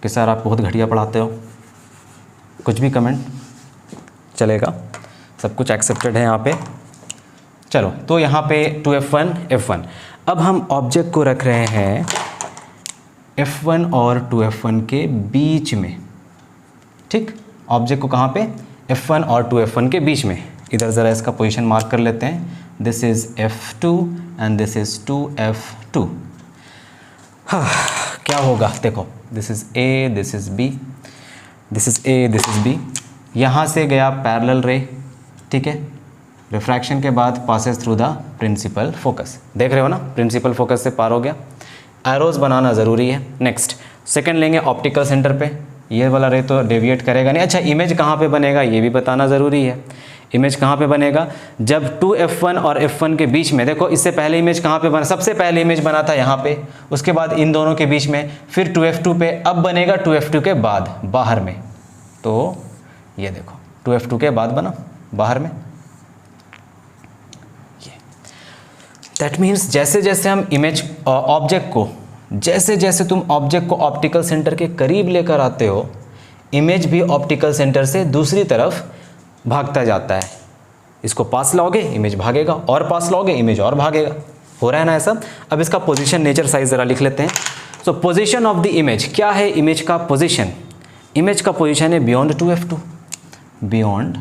कि सर आप बहुत घटिया पढ़ाते हो। कुछ भी कमेंट चलेगा, सब कुछ एक्सेप्टेड है यहाँ पे। चलो, तो यहाँ पे 2F1 F1। अब हम ऑब्जेक्ट को रख रहे हैं F1 और 2F1 के बीच में। ठीक, ऑब्जेक्ट को कहाँ पे? F1 और 2F1 के बीच में। इधर ज़रा इसका पोजीशन मार्क कर लेते हैं। This is F2 and this is 2F2। हाँ, क्या होगा देखो, this is A, this is B, this is A, this is B। यहाँ से गया पैरेलल रे, ठीक है, रिफ्रैक्शन के बाद passes through the principal focus. देख रहे हो ना, प्रिंसिपल फोकस से पार हो गया। एरोज बनाना ज़रूरी है। नेक्स्ट, सेकंड लेंगे ऑप्टिकल सेंटर पे। ये वाला रे तो डेविएट करेगा नहीं। अच्छा, इमेज कहाँ पे बनेगा ये भी बताना ज़रूरी है। इमेज कहाँ पे बनेगा? जब 2f1 और f1 के बीच में, देखो इससे पहले इमेज कहाँ पे बना, सबसे पहले इमेज बना था यहाँ पे, उसके बाद इन दोनों के बीच में, फिर 2f2 पे, अब बनेगा 2f2 के बाद बाहर में। तो ये देखो 2f2 के बाद बना बाहर में। ये दैट मीन्स जैसे जैसे हम इमेज ऑब्जेक्ट को, जैसे जैसे तुम ऑब्जेक्ट को ऑप्टिकल सेंटर के करीब लेकर आते हो, इमेज भी ऑप्टिकल सेंटर से दूसरी तरफ भागता जाता है। इसको पास लाओगे इमेज भागेगा, और पास लाओगे इमेज और भागेगा। हो रहा है ना ऐसा? अब इसका पोजीशन नेचर साइज ज़रा लिख लेते हैं। सो पोजीशन ऑफ द इमेज, क्या है इमेज का पोजीशन? इमेज का पोजीशन है बियॉन्ड 2f2, बियॉन्ड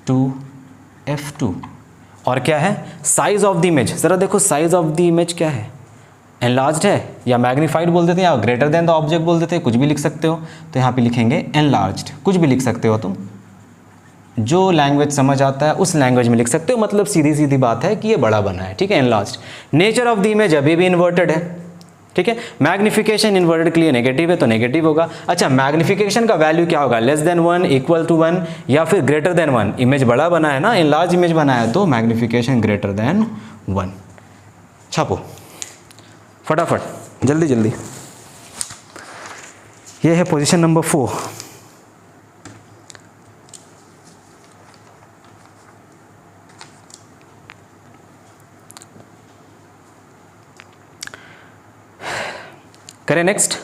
2f2। और क्या है? Size of the image. ज़रा देखो साइज ऑफ द इमेज क्या है? एनलार्ज्ड है या मैग्नीफाइड बोल देते हैं या ग्रेटर देन द ऑब्जेक्ट बोल देते हैं, कुछ भी लिख सकते हो। तो यहाँ पे लिखेंगे एनलार्ज्ड, कुछ भी लिख सकते हो तुम, जो लैंग्वेज समझ आता है उस लैंग्वेज में लिख सकते हो। मतलब सीधी सीधी बात है कि ये बड़ा बना है, ठीक है, enlarged. Nature of the image अभी भी इन्वर्टेड है, ठीक है। मैग्निफिकेशन इन्वर्टेड के लिए नेगेटिव है तो नेगेटिव होगा। अच्छा, मैग्निफिकेशन का वैल्यू क्या होगा? लेस देन 1, इक्वल टू 1 या फिर ग्रेटर देन 1। इमेज बड़ा बना है ना, एनलार्ज इमेज बना है, तो मैग्निफिकेशन ग्रेटर देन 1। छापो फटाफट, जल्दी जल्दी। ये है पोजीशन नंबर 4। करें नेक्स्ट।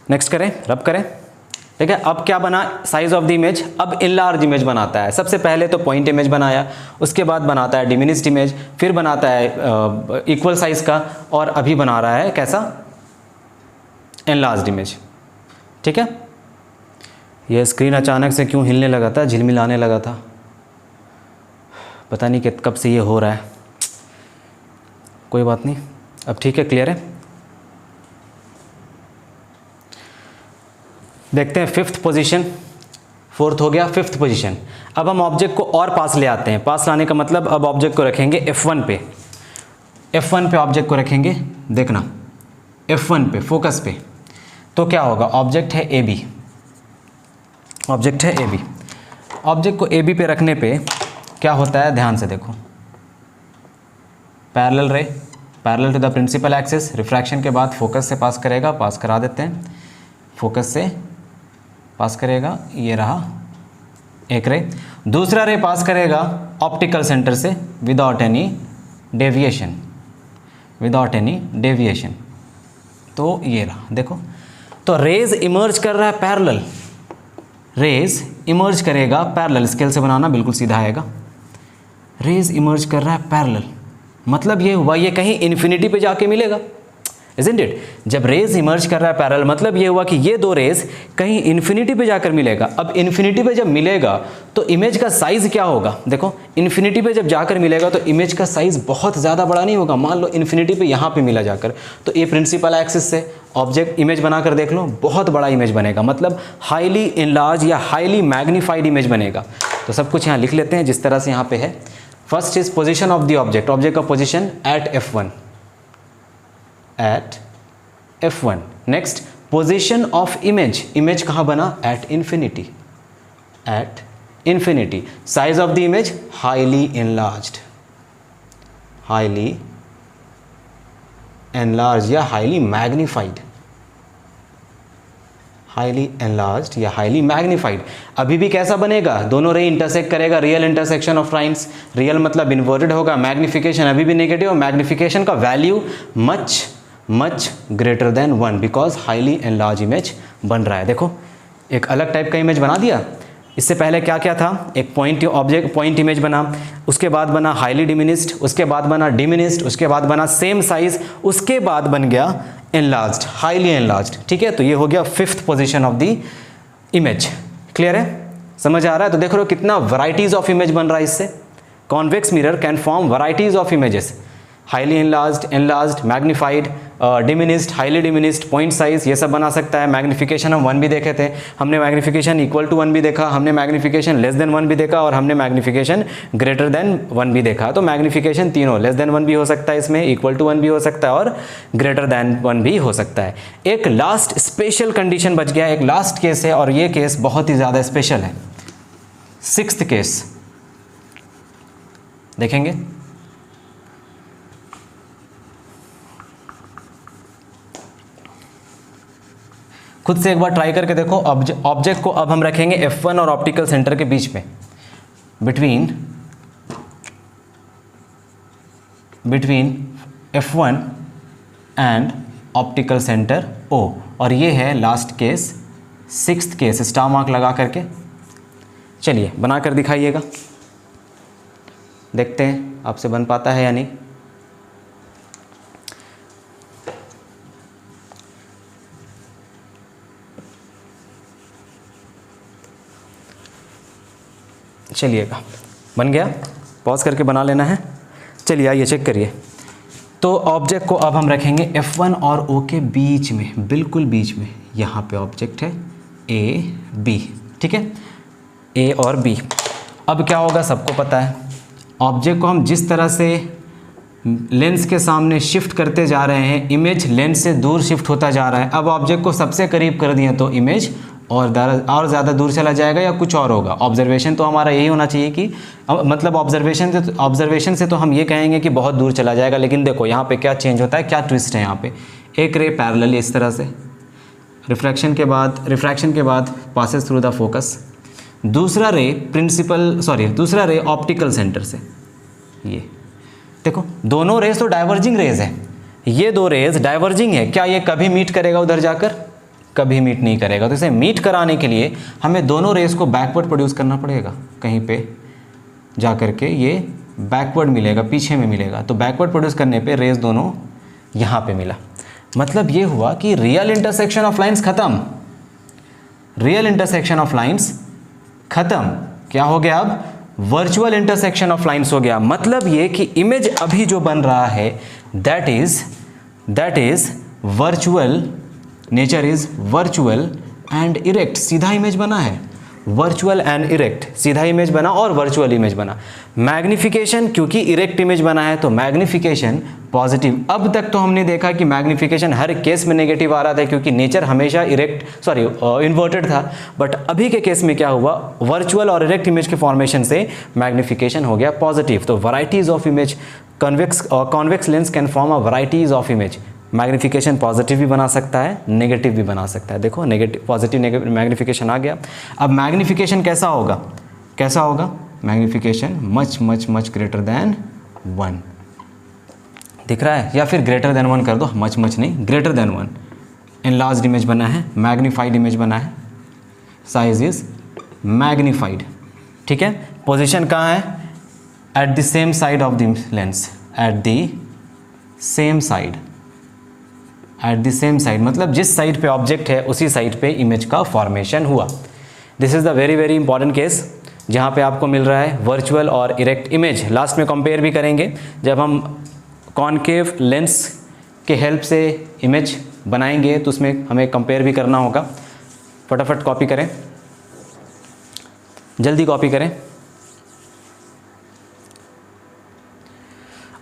नेक्स्ट करें, रब करें, ठीक है। अब क्या बना? Size of the image. अब इनलार्ज इमेज बनाता है। सबसे पहले तो पॉइंट इमेज बनाया, उसके बाद बनाता है डिमिनिश्ड इमेज, फिर बनाता है इक्वल साइज का, और अभी बना रहा है कैसा? एनलार्ज्ड इमेज, ठीक है। ये स्क्रीन अचानक से क्यों हिलने लगा था, झिलमिलाने लगा था, पता नहीं कि कब से ये हो रहा है। कोई बात नहीं, अब ठीक है, क्लियर है। देखते हैं फिफ्थ पोजीशन, फोर्थ हो गया, फिफ्थ पोजीशन। अब हम ऑब्जेक्ट को और पास ले आते हैं। पास लाने का मतलब अब ऑब्जेक्ट को रखेंगे f1 पे, f1 पे ऑब्जेक्ट को रखेंगे। देखना f1 पे, फोकस पे, तो क्या होगा? ऑब्जेक्ट है AB, ऑब्जेक्ट है AB। ऑब्जेक्ट को AB पे रखने पे क्या होता है? ध्यान से देखो, parallel ray, parallel to the principal axis, refraction के बाद फोकस से पास करेगा, पास करा देते हैं, फोकस से पास करेगा, ये रहा एक रे। दूसरा रे पास करेगा ऑप्टिकल सेंटर से without any deviation, without any deviation, तो ये रहा, देखो। तो रेज इमर्ज कर रहा है पैरेलल, रेज इमर्ज करेगा पैरेलल। स्केल से बनाना बिल्कुल सीधा आएगा। रेज इमर्ज कर रहा है पैरेलल, मतलब ये हुआ ये कहीं इन्फिनिटी पे जाके मिलेगा, इज़न्ट इट? जब रेज इमर्ज कर रहा है पैरेलल, मतलब ये हुआ कि ये दो रेज कहीं इन्फिनिटी पे जाकर मिलेगा। अब इन्फिनिटी पे जब मिलेगा तो इमेज का साइज़ क्या होगा? देखो, इन्फिनिटी पे जब जाकर मिलेगा तो इमेज का साइज़ बहुत ज़्यादा बड़ा नहीं होगा। मान लो इन्फिनिटी पे यहाँ पे मिला जाकर, तो ये प्रिंसिपल एक्सिस से ऑब्जेक्ट इमेज बनाकर देख लो, बहुत बड़ा इमेज बनेगा, मतलब हाईली इनलार्ज या हाईली मैग्नीफाइड इमेज बनेगा। तो सब कुछ यहाँ लिख लेते हैं जिस तरह से यहाँ पे है। First is position of the object, object का position at f1, at f1। Next position of image, image कहाँ बना? At infinity, at infinity. Size of the image highly enlarged, highly enlarge या हाईली मैग्नीफाइड, हाईली एनलार्ज्ड या highly magnified. अभी भी कैसा बनेगा? दोनों रे इंटरसेक्ट करेगा, real intersection of lines. Real मतलब इन्वर्टेड होगा, मैग्निफिकेशन अभी भी नेगेटिव, मैग्निफिकेशन का value much greater than 1 because highly enlarge image बन रहा है। देखो, एक अलग टाइप का इमेज बना दिया। इससे पहले क्या क्या था? एक पॉइंट ऑब्जेक्ट पॉइंट इमेज बना, उसके बाद बना हाईली डिमिनिस्ड, उसके बाद बना डिमिनिस्ड, उसके बाद बना सेम साइज, उसके बाद बन गया एनलार्ज्ड, हाईली एनलार्ज्ड, ठीक है। तो ये हो गया fifth position of the image. Clear है? समझ आ रहा है? तो देख रहे हो कितना वैराइटीज ऑफ इमेज बन रहा है इससे। Convex mirror can form varieties of images, highly enlarged, enlarged, magnified, diminished, highly diminished, point size, ये सब बना सकता है। मैग्निफिकेशन हम 1 भी देखे थे, हमने मैग्निफिकेशन इक्वल टू 1 भी देखा, हमने मैग्निफिकेशन लेस देन 1 भी देखा और हमने मैग्निफिकेशन ग्रेटर देन 1 भी देखा। तो मैग्निफिकेशन तीनों, लेस देन 1 भी हो सकता है इसमें, इक्वल टू 1 भी हो सकता है और ग्रेटर देन 1 भी हो सकता है। एक लास्ट स्पेशल कंडीशन बच गया, एक लास्ट केस है और ये केस बहुत ही ज़्यादा स्पेशल है। 6th केस देखेंगे। खुद से एक बार ट्राई करके देखो। ऑब्जेक्ट को अब हम रखेंगे F1 और ऑप्टिकल सेंटर के बीच में, between F1 and optical centre O, और ये है last case, 6th case, star mark लगा करके। चलिए बनाकर दिखाइएगा, देखते हैं आपसे बन पाता है या नहीं। चलिएगा, बन गया, पॉज करके बना लेना है। चलिए आइए चेक करिए। तो ऑब्जेक्ट को अब हम रखेंगे F1 और O के बीच में, बिल्कुल बीच में। यहाँ पे ऑब्जेक्ट है A B, ठीक है, A और B। अब क्या होगा सबको पता है, ऑब्जेक्ट को हम जिस तरह से लेंस के सामने शिफ्ट करते जा रहे हैं, इमेज लेंस से दूर शिफ्ट होता जा रहा है। अब ऑब्जेक्ट को सबसे करीब कर दिए तो इमेज और ज़्यादा दूर चला जाएगा या कुछ और होगा। ऑब्जर्वेशन तो हमारा यही होना चाहिए कि मतलब ऑब्जर्वेशन से तो हम ये कहेंगे कि बहुत दूर चला जाएगा, लेकिन देखो यहाँ पे क्या चेंज होता है, क्या ट्विस्ट है यहाँ पे। एक रे पैरेलल इस तरह से रिफ्रैक्शन के बाद पासेस थ्रू द फोकस, दूसरा रे ऑप्टिकल सेंटर से। ये देखो दोनों रेज तो डाइवर्जिंग रेज है, ये दो रेज डाइवर्जिंग है। क्या ये कभी मीट करेगा उधर जाकर? कभी मीट नहीं करेगा। तो इसे मीट कराने के लिए हमें दोनों रेज को बैकवर्ड प्रोड्यूस करना पड़ेगा, कहीं पे जा कर के ये बैकवर्ड मिलेगा, पीछे में मिलेगा। तो बैकवर्ड प्रोड्यूस करने पे रेज दोनों यहाँ पे मिला। मतलब ये हुआ कि रियल इंटरसेक्शन ऑफ लाइंस खत्म, रियल इंटरसेक्शन ऑफ लाइंस खत्म। क्या हो गया अब? वर्चुअल इंटरसेक्शन ऑफ लाइंस हो गया। मतलब ये कि इमेज अभी जो बन रहा है that is virtual, nature is virtual and erect. सीधा इमेज बना है, वर्चुअल एंड इरेक्ट, सीधा इमेज बना और वर्चुअल इमेज बना। मैग्निफिकेशन क्योंकि इरेक्ट इमेज बना है तो मैग्निफिकेशन पॉजिटिव। अब तक तो हमने देखा कि मैग्निफिकेशन हर केस में नेगेटिव आ रहा था क्योंकि नेचर हमेशा इन्वर्टेड था। बट अभी के केस में क्या हुआ, वर्चुअल और इरेक्ट इमेज के फॉर्मेशन से मैग्निफिकेशन हो गया पॉजिटिव। तो varieties of image, convex lens can form a varieties of image. Magnification positive भी बना सकता है, नेगेटिव भी बना सकता है। देखो नेगेटिव पॉजिटिव नेगेटिव मैग्निफिकेशन आ गया। अब मैग्निफिकेशन कैसा होगा? Magnification much much much greater than 1 दिख रहा है, या फिर ग्रेटर देन 1 कर दो, मच नहीं, ग्रेटर देन 1। एनलार्ज्ड इमेज बना है, मैग्नीफाइड इमेज बना है, साइज इज मैग्नीफाइड, ठीक है। पोजीशन कहाँ है? At the same side of the lens, at the same side मतलब जिस साइड पे ऑब्जेक्ट है उसी साइड पे इमेज का फॉर्मेशन हुआ। This is the very very important case जहाँ पे आपको मिल रहा है वर्चुअल और इरेक्ट इमेज। लास्ट में कंपेयर भी करेंगे जब हम कॉनकेव लेंस के हेल्प से इमेज बनाएंगे तो उसमें हमें कंपेयर भी करना होगा। फटाफट कॉपी करें, जल्दी कॉपी करें।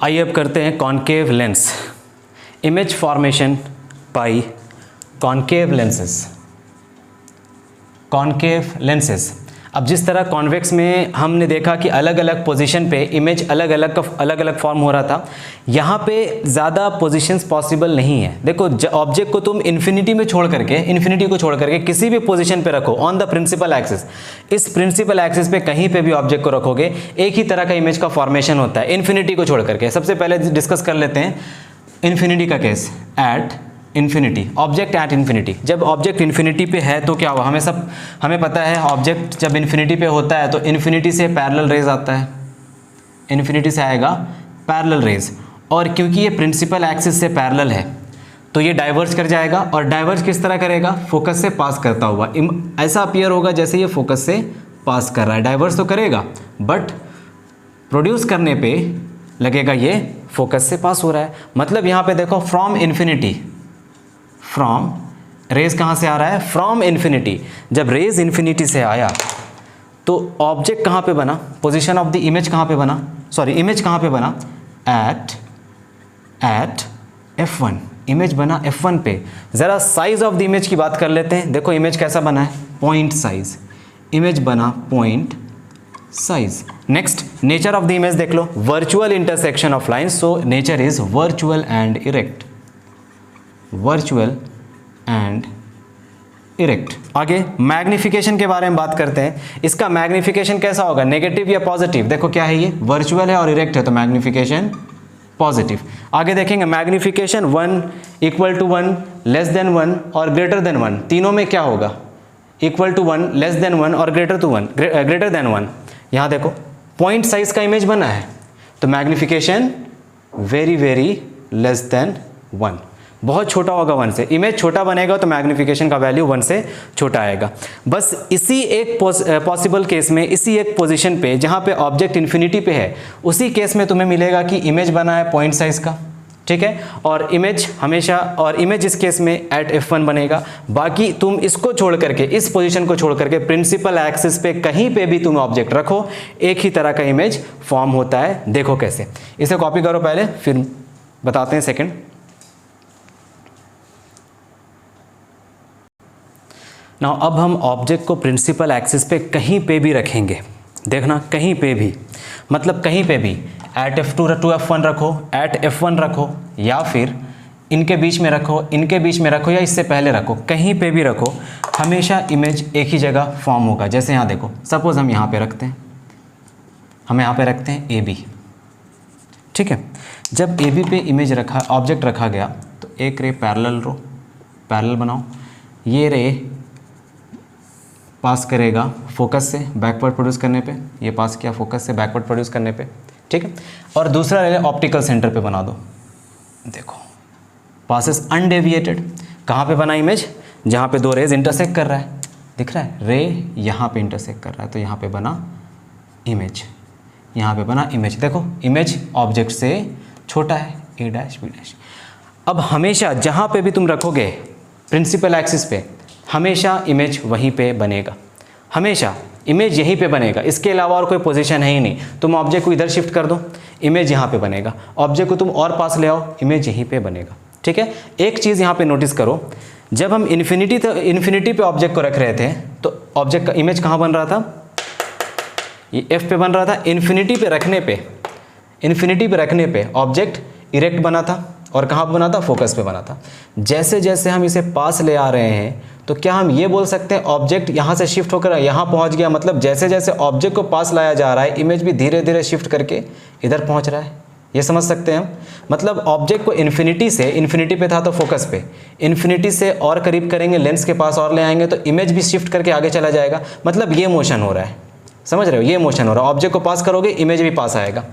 आइए अब करते हैं concave lens, image formation by concave lenses. अब जिस तरह कॉन्वेक्स में हमने देखा कि अलग अलग पोजीशन पे इमेज अलग अलग फॉर्म हो रहा था, यहाँ पे ज़्यादा पोजीशंस पॉसिबल नहीं है। देखो ऑब्जेक्ट को तुम इन्फिनिटी को छोड़ करके किसी भी पोजीशन पे रखो ऑन द प्रिंसिपल एक्सिस, इस प्रिंसिपल एक्सिस पे कहीं पे भी ऑब्जेक्ट को रखोगे एक ही तरह का इमेज का फॉर्मेशन होता है, इन्फिनिटी को छोड़ करके। सबसे पहले डिस्कस कर लेते हैं इन्फिनिटी का case. At infinity, object at infinity. जब ऑब्जेक्ट इन्फिनिटी पे है तो क्या हुआ, हमें पता है ऑब्जेक्ट जब इन्फिनिटी पे होता है तो इन्फिनिटी से पैरेलल रेज आता है, इन्फिनिटी से आएगा पैरेलल रेज। और क्योंकि ये प्रिंसिपल एक्सिस से पैरेलल है तो ये डाइवर्ज कर जाएगा। और डाइवर्ज किस तरह करेगा? फोकस से पास करता हुआ। ऐसा अपीयर होगा जैसे ये फोकस से पास कर रहा है। डाइवर्ज तो करेगा बट प्रोड्यूस करने पे लगेगा ये फोकस से पास हो रहा है। मतलब यहाँ पे देखो फ्रॉम इन्फिनिटी, फ्रॉम रेज कहाँ से आ रहा है, फ्रॉम इन्फिनिटी। जब रेज इन्फिनिटी से आया तो ऑब्जेक्ट कहाँ पे बना, पोजीशन ऑफ द इमेज कहाँ पे बना, सॉरी इमेज कहाँ पे बना, एट F1, इमेज बना F1 पे। ज़रा साइज ऑफ द इमेज की बात कर लेते हैं। देखो इमेज कैसा बना है, पॉइंट साइज, इमेज बना point size. Next nature of the image देख लो, virtual intersection of lines, so nature is virtual and erect, virtual and erect. आगे मैग्निफिकेशन के बारे में बात करते हैं। इसका मैग्निफिकेशन कैसा होगा, नेगेटिव या पॉजिटिव। देखो क्या है, ये वर्चुअल है और इरेक्ट है तो मैग्निफिकेशन पॉजिटिव। आगे देखेंगे magnification 1 equal to 1, less than 1 और ग्रेटर देन 1, तीनों में क्या होगा, इक्वल टू 1, लेस देन 1 और ग्रेटर देन 1। यहाँ देखो पॉइंट साइज का इमेज बना है तो magnification very very less than 1, बहुत छोटा होगा 1 से। इमेज छोटा बनेगा तो मैग्निफिकेशन का वैल्यू 1 से छोटा आएगा। बस इसी एक पॉसिबल केस में, इसी एक पोजीशन पे जहाँ पे ऑब्जेक्ट इन्फिनिटी पे है, उसी केस में तुम्हें मिलेगा कि इमेज बना है पॉइंट साइज का, ठीक है, और इमेज हमेशा, और इमेज इस केस में एट F1 बनेगा। बाकी तुम इसको छोड़ करके, इस पोजीशन को छोड़ करके प्रिंसिपल एक्सिस पे कहीं पे भी तुम ऑब्जेक्ट रखो, एक ही तरह का इमेज फॉर्म होता है। देखो कैसे, इसे कॉपी करो पहले, फिर बताते हैं सेकेंड। नाउ अब हम ऑब्जेक्ट को प्रिंसिपल एक्सिस पे कहीं पे भी रखेंगे। देखना कहीं पे भी, मतलब कहीं पे भी, एट F2 टू F1 रखो, एट F1 रखो, या फिर इनके बीच में रखो, इनके बीच में रखो, या इससे पहले रखो, कहीं पे भी रखो, हमेशा इमेज एक ही जगह फॉर्म होगा। जैसे यहाँ देखो, सपोज हम यहाँ पे रखते हैं, हम यहाँ पे रखते हैं AB, ठीक है। जब AB पे इमेज रखा, ऑब्जेक्ट रखा गया तो एक रे पैरेलल बनाओ, ये रे पास करेगा फोकस से बैकवर्ड प्रोड्यूस करने पे, ये पास किया फोकस से बैकवर्ड प्रोड्यूस करने पे, ठीक है। और दूसरा रे ऑप्टिकल सेंटर पे बना दो, देखो पासेस अनडेविएटेड। कहाँ पे बना इमेज, जहाँ पे दो रेज इंटरसेक्ट कर रहा है, दिख रहा है, रे यहाँ पे इंटरसेक्ट कर रहा है तो यहाँ पे बना इमेज, यहाँ पे बना इमेज। देखो इमेज ऑब्जेक्ट से छोटा है, A', अब हमेशा जहाँ पे भी तुम रखोगे प्रिंसिपल एक्सिस पे, हमेशा इमेज वहीं पे बनेगा, हमेशा इमेज यहीं पे बनेगा, इसके अलावा और कोई पोजीशन है ही नहीं। तुम ऑब्जेक्ट को इधर शिफ्ट कर दो, इमेज यहाँ पे बनेगा, ऑब्जेक्ट को तुम और पास ले आओ, इमेज यहीं पे बनेगा, ठीक है। एक चीज़ यहाँ पे नोटिस करो, जब हम इन्फिनिटी पे ऑब्जेक्ट को रख रहे थे तो ऑब्जेक्ट का इमेज कहाँ बन रहा था, ये F पे बन रहा था। इन्फिनिटी पे रखने पे ऑब्जेक्ट इरेक्ट बना था, और कहाँ पे बना था, फोकस पे बना था। जैसे जैसे हम इसे पास ले आ रहे हैं तो क्या हम ये बोल सकते हैं ऑब्जेक्ट यहाँ से शिफ्ट होकर यहाँ पहुँच गया, मतलब जैसे जैसे ऑब्जेक्ट को पास लाया जा रहा है इमेज भी धीरे धीरे शिफ्ट करके इधर पहुँच रहा है, ये समझ सकते हैं हम। मतलब ऑब्जेक्ट को इन्फिनिटी पे था तो फोकस पे, इन्फिनिटी से और करीब करेंगे, लेंस के पास और ले आएंगे तो इमेज भी शिफ्ट करके आगे चला जाएगा। मतलब ये मोशन हो रहा है, समझ रहे हो, ये मोशन हो रहा है। ऑब्जेक्ट को पास करोगे इमेज भी पास आएगा,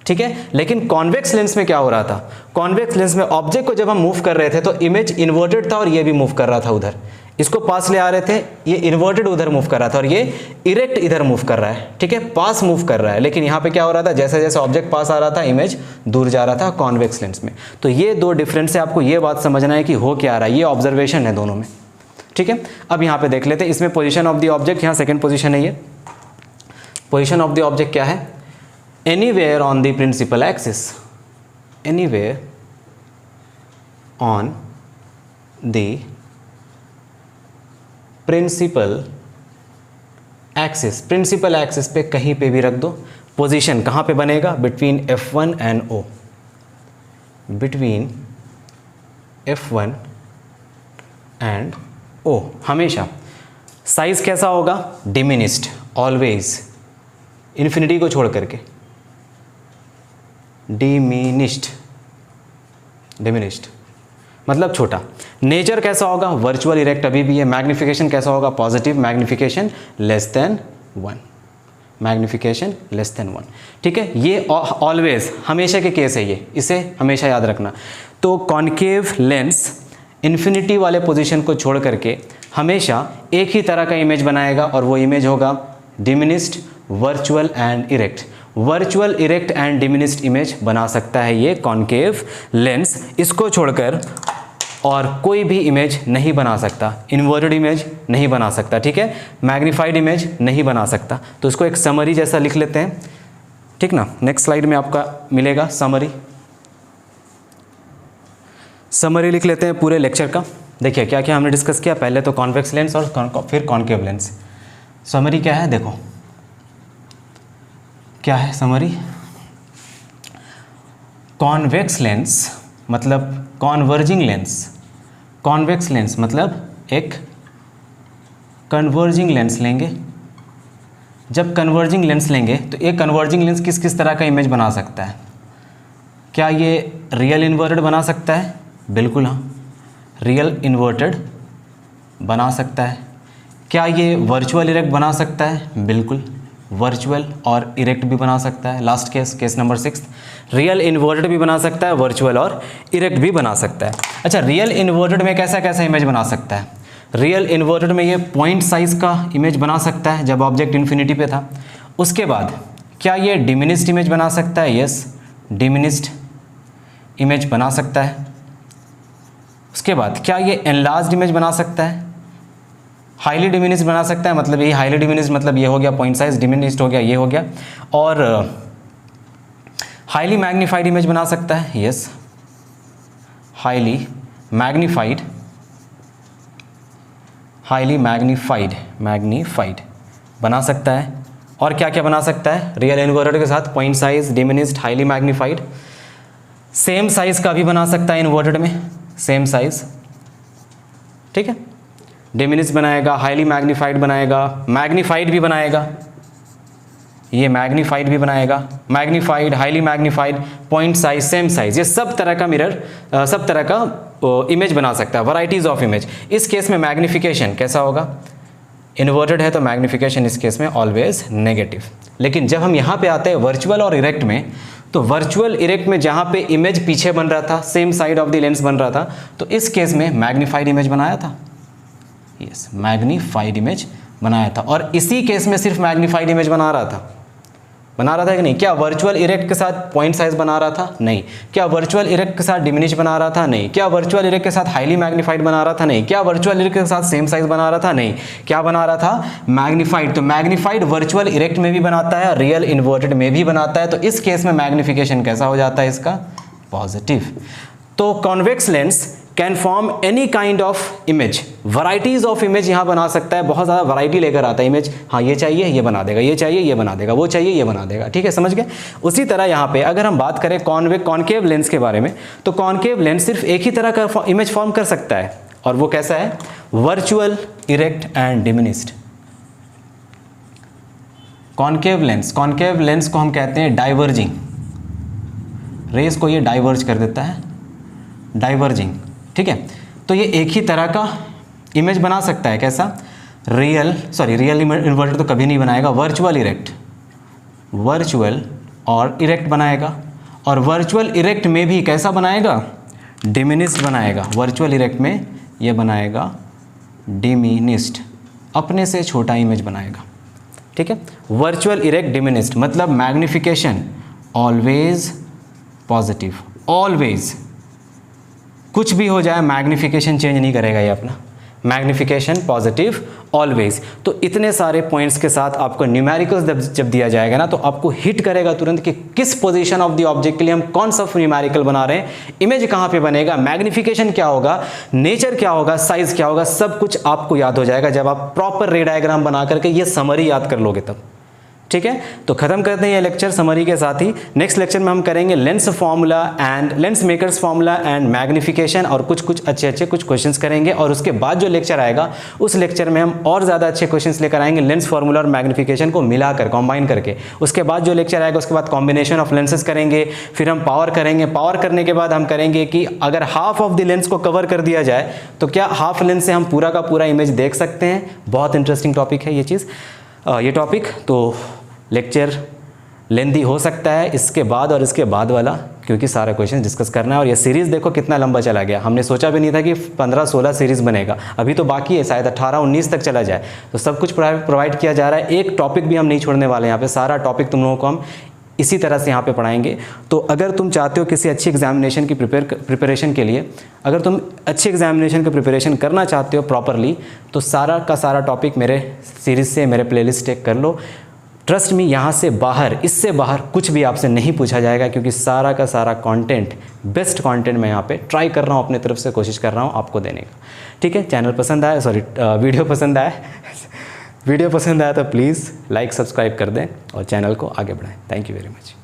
ठीक है। लेकिन कॉन्वेक्स लेंस में क्या हो रहा था, कॉन्वेक्स लेंस में ऑब्जेक्ट को जब हम मूव कर रहे थे तो इमेज इन्वर्टेड था और ये भी मूव कर रहा था उधर, इसको पास ले आ रहे थे, ये इन्वर्टेड उधर मूव कर रहा था और ये इरेक्ट इधर मूव कर रहा है, ठीक है, पास मूव कर रहा है। लेकिन यहाँ पे क्या हो रहा था, जैसे जैसे ऑब्जेक्ट पास आ रहा था इमेज दूर जा रहा था कॉन्वेक्स लेंस में। तो ये दो डिफरेंस है, आपको ये बात समझना है कि हो क्या रहा है, ये ऑब्जर्वेशन है दोनों में, ठीक है। अब यहाँ पे देख लेते हैं, इसमें पोजिशन ऑफ द ऑब्जेक्ट, यहाँ सेकेंड पोजिशन है, ये पोजिशन ऑफ द ऑब्जेक्ट क्या है, anywhere on the principal axis, anywhere on the principal axis पे कहीं पे भी रख दो। पोजीशन कहाँ पे बनेगा, between F1 and O, between F1 and O। हमेशा साइज कैसा होगा, डिमिनिस्ड, ऑलवेज, इन्फिनिटी को छोड़ करके डिमिनिस्ड मतलब छोटा। नेचर कैसा होगा, वर्चुअल इरेक्ट अभी भी है। मैग्निफिकेशन कैसा होगा, पॉजिटिव, मैग्निफिकेशन लेस देन 1, ठीक है। ये ऑलवेज, हमेशा के केस है ये, इसे हमेशा याद रखना। तो कॉन्केव लेंस इन्फिनिटी वाले पोजीशन को छोड़ करके हमेशा एक ही तरह का इमेज बनाएगा और वो इमेज होगा diminished, virtual and erect. Virtual erect and diminished image बना सकता है ये कॉनकेव लेंस। इसको छोड़कर और कोई भी इमेज नहीं बना सकता, इन्वर्टेड इमेज नहीं बना सकता, ठीक है, मैग्नीफाइड इमेज नहीं बना सकता। तो इसको एक समरी जैसा लिख लेते हैं, ठीक ना। नेक्स्ट स्लाइड में आपका मिलेगा समरी, समरी लिख लेते हैं पूरे लेक्चर का। देखिए क्या क्या हमने डिस्कस किया, पहले तो कॉन्वेक्स लेंस और फिर कॉनकेव लेंस। समरी क्या है, देखो क्या है समरी। कॉन्वेक्स लेंस मतलब कॉन्वर्जिंग लेंस, कॉन्वेक्स लेंस मतलब एक कन्वर्जिंग लेंस लेंगे। जब कन्वर्जिंग लेंस लेंगे तो एक कन्वर्जिंग लेंस किस किस तरह का इमेज बना सकता है? क्या ये रियल इन्वर्टेड बना सकता है? बिल्कुल हाँ, रियल इन्वर्टेड बना सकता है। क्या ये वर्चुअल इरेक्ट बना सकता है? बिल्कुल, वर्चुअल और इरेक्ट भी बना सकता है। Last case number 6, real inverted भी बना सकता है, वर्चुअल और इरेक्ट भी बना सकता है। अच्छा, रियल इन्वर्टेड में कैसा कैसा इमेज बना सकता है? रियल इन्वर्टेड में ये पॉइंट साइज का इमेज बना सकता है जब ऑब्जेक्ट इन्फिनिटी पे था। उसके बाद क्या ये डिमिनिश्ड इमेज बना सकता है? यस, डिमिनिश्ड इमेज बना सकता है। उसके बाद क्या ये एनलार्ज्ड इमेज बना सकता है? हाईली डिमिनिश्ड बना सकता है, मतलब ये हाईली डिमिनिश्ड मतलब ये हो गया पॉइंट साइज, डिमिनिश्ड हो गया ये हो गया। और हाईली मैग्नीफाइड इमेज बना सकता है, yes, highly magnified, highly magnified बना सकता है। और क्या क्या बना सकता है? रियल इन्वर्टेड के साथ point size, diminished, highly magnified. Same size का भी बना सकता है इन्वर्टेड में, सेम साइज, ठीक है। डिमिनिश्ड बनाएगा, हाईली मैग्नीफाइड बनाएगा, मैग्नीफाइड भी बनाएगा, ये मैग्नीफाइड भी बनाएगा, magnified, highly magnified, point size, same size, ये सब तरह का मिरर, सब तरह का इमेज बना सकता है, वैराइटीज ऑफ इमेज। इस केस में मैग्नीफिकेशन कैसा होगा? इन्वर्टेड है तो मैग्नीफिकेशन इस केस में ऑलवेज नेगेटिव। लेकिन जब हम यहाँ पे आते हैं वर्चुअल और इरेक्ट में, तो वर्चुअल इरेक्ट में जहाँ पे इमेज पीछे बन रहा था, same side of the lens बन रहा था, तो इस केस में मैग्नीफाइड इमेज बनाया था, यस, मैग्नीफाइड इमेज बनाया था। और इसी केस में सिर्फ मैग्नीफाइड इमेज बना रहा था कि नहीं? क्या वर्चुअल इरेक्ट के साथ पॉइंट साइज बना रहा था? नहीं। क्या वर्चुअल इरेक्ट के साथ डिमिनिश बना रहा था? नहीं। क्या वर्चुअल इरेक्ट के साथ हाईली मैग्नीफाइड बना रहा था? नहीं। क्या वर्चुअल इरेक्ट के साथ सेम साइज बना रहा था? नहीं। क्या बना रहा था? मैग्नीफाइड। तो मैग्नीफाइड वर्चुअल इरेक्ट में भी बनाता है, रियल इन्वर्टेड में भी बनाता है। तो इस केस में मैग्नीफिकेशन कैसा हो जाता है इसका? पॉजिटिव। तो convex lens can form any kind of image, varieties of image यहाँ बना सकता है, बहुत ज़्यादा वैरायटी लेकर आता है इमेज। हाँ, ये चाहिए ये बना देगा, ये चाहिए ये बना देगा, वो चाहिए ये बना देगा, ठीक है, समझ गए। उसी तरह यहाँ पे अगर हम बात करें कॉनकेव लेंस के बारे में, तो कॉनकेव लेंस सिर्फ एक ही तरह का इमेज फॉर्म कर सकता है, और वो कैसा है? Virtual, erect and diminished. Concave lens को हम कहते हैं डाइवर्जिंग, रेस को ये डाइवर्ज कर देता है, डाइवर्जिंग, ठीक है। तो ये एक ही तरह का इमेज बना सकता है, कैसा? रियल इन्वर्टेड तो कभी नहीं बनाएगा, वर्चुअल और इरेक्ट बनाएगा। और वर्चुअल इरेक्ट में भी कैसा बनाएगा? डिमिनिश्ड बनाएगा। वर्चुअल इरेक्ट में ये बनाएगा डिमिनिश्ड, अपने से छोटा इमेज बनाएगा, ठीक है। वर्चुअल इरेक्ट डिमिनिश्ड मतलब मैग्निफिकेशन ऑलवेज पॉजिटिव, ऑलवेज, कुछ भी हो जाए मैग्निफिकेशन चेंज नहीं करेगा ये अपना, मैग्निफिकेशन पॉजिटिव ऑलवेज। तो इतने सारे पॉइंट्स के साथ आपको न्यूमेरिकल्स जब दिया जाएगा ना, तो आपको हिट करेगा तुरंत कि किस पोजीशन ऑफ द ऑब्जेक्ट के लिए हम कौन सा न्यूमेरिकल बना रहे हैं, इमेज कहाँ पे बनेगा, मैग्निफिकेशन क्या होगा, नेचर क्या होगा, साइज क्या होगा, सब कुछ आपको याद हो जाएगा जब आप प्रॉपर रे डायग्राम बना करके ये समरी याद कर लोगे तब, ठीक है। तो खत्म करते हैं ये लेक्चर समरी के साथ ही। नेक्स्ट लेक्चर में हम करेंगे lens formula and lens makers formula and magnification, और कुछ अच्छे कुछ क्वेश्चंस करेंगे। और उसके बाद जो लेक्चर आएगा उस लेक्चर में हम और ज़्यादा अच्छे क्वेश्चंस लेकर आएंगे, लेंस फार्मूला और मैग्निफिकेशन को मिलाकर, कॉम्बाइन करके। उसके बाद जो लेक्चर आएगा उसके बाद कॉम्बिनेशन ऑफ लेंसेज करेंगे, फिर हम पावर करेंगे। पावर करने के बाद हम करेंगे कि अगर हाफ ऑफ द लेंस को कवर कर दिया जाए तो क्या हाफ लेंस से हम पूरा का पूरा इमेज देख सकते हैं। बहुत इंटरेस्टिंग टॉपिक है ये चीज़, ये टॉपिक। तो लेक्चर लेंदी हो सकता है इसके बाद और इसके बाद वाला, क्योंकि सारे क्वेश्चन डिस्कस करना है। और ये सीरीज़ देखो कितना लंबा चला गया, हमने सोचा भी नहीं था कि 15-16 सीरीज़ बनेगा, अभी तो बाकी है, शायद 18-19 तक चला जाए। तो सब कुछ प्रोवाइड किया जा रहा है, एक टॉपिक भी हम नहीं छोड़ने वाले, यहाँ पे सारा टॉपिक तुम लोगों को हम इसी तरह से यहाँ पे पढ़ाएंगे। तो अगर तुम चाहते हो किसी अच्छी एग्जामिनेशन की प्रिपरेशन के लिए, अगर तुम अच्छी एग्जामिनेशन की प्रिपरेशन करना चाहते हो प्रॉपरली, तो सारा का सारा टॉपिक मेरे सीरीज़ से, मेरे प्लेलिस्ट टेक कर लो। ट्रस्ट मी, यहाँ से बाहर, इससे बाहर कुछ भी आपसे नहीं पूछा जाएगा, क्योंकि सारा का सारा कंटेंट, बेस्ट कंटेंट मैं यहाँ पे ट्राई कर रहा हूँ, अपने तरफ से कोशिश कर रहा हूँ आपको देने का। ठीक है, चैनल पसंद आया, सॉरी वीडियो पसंद आया वीडियो पसंद आया तो प्लीज़ लाइक सब्सक्राइब कर दें और चैनल को आगे बढ़ाएं। Thank you very much.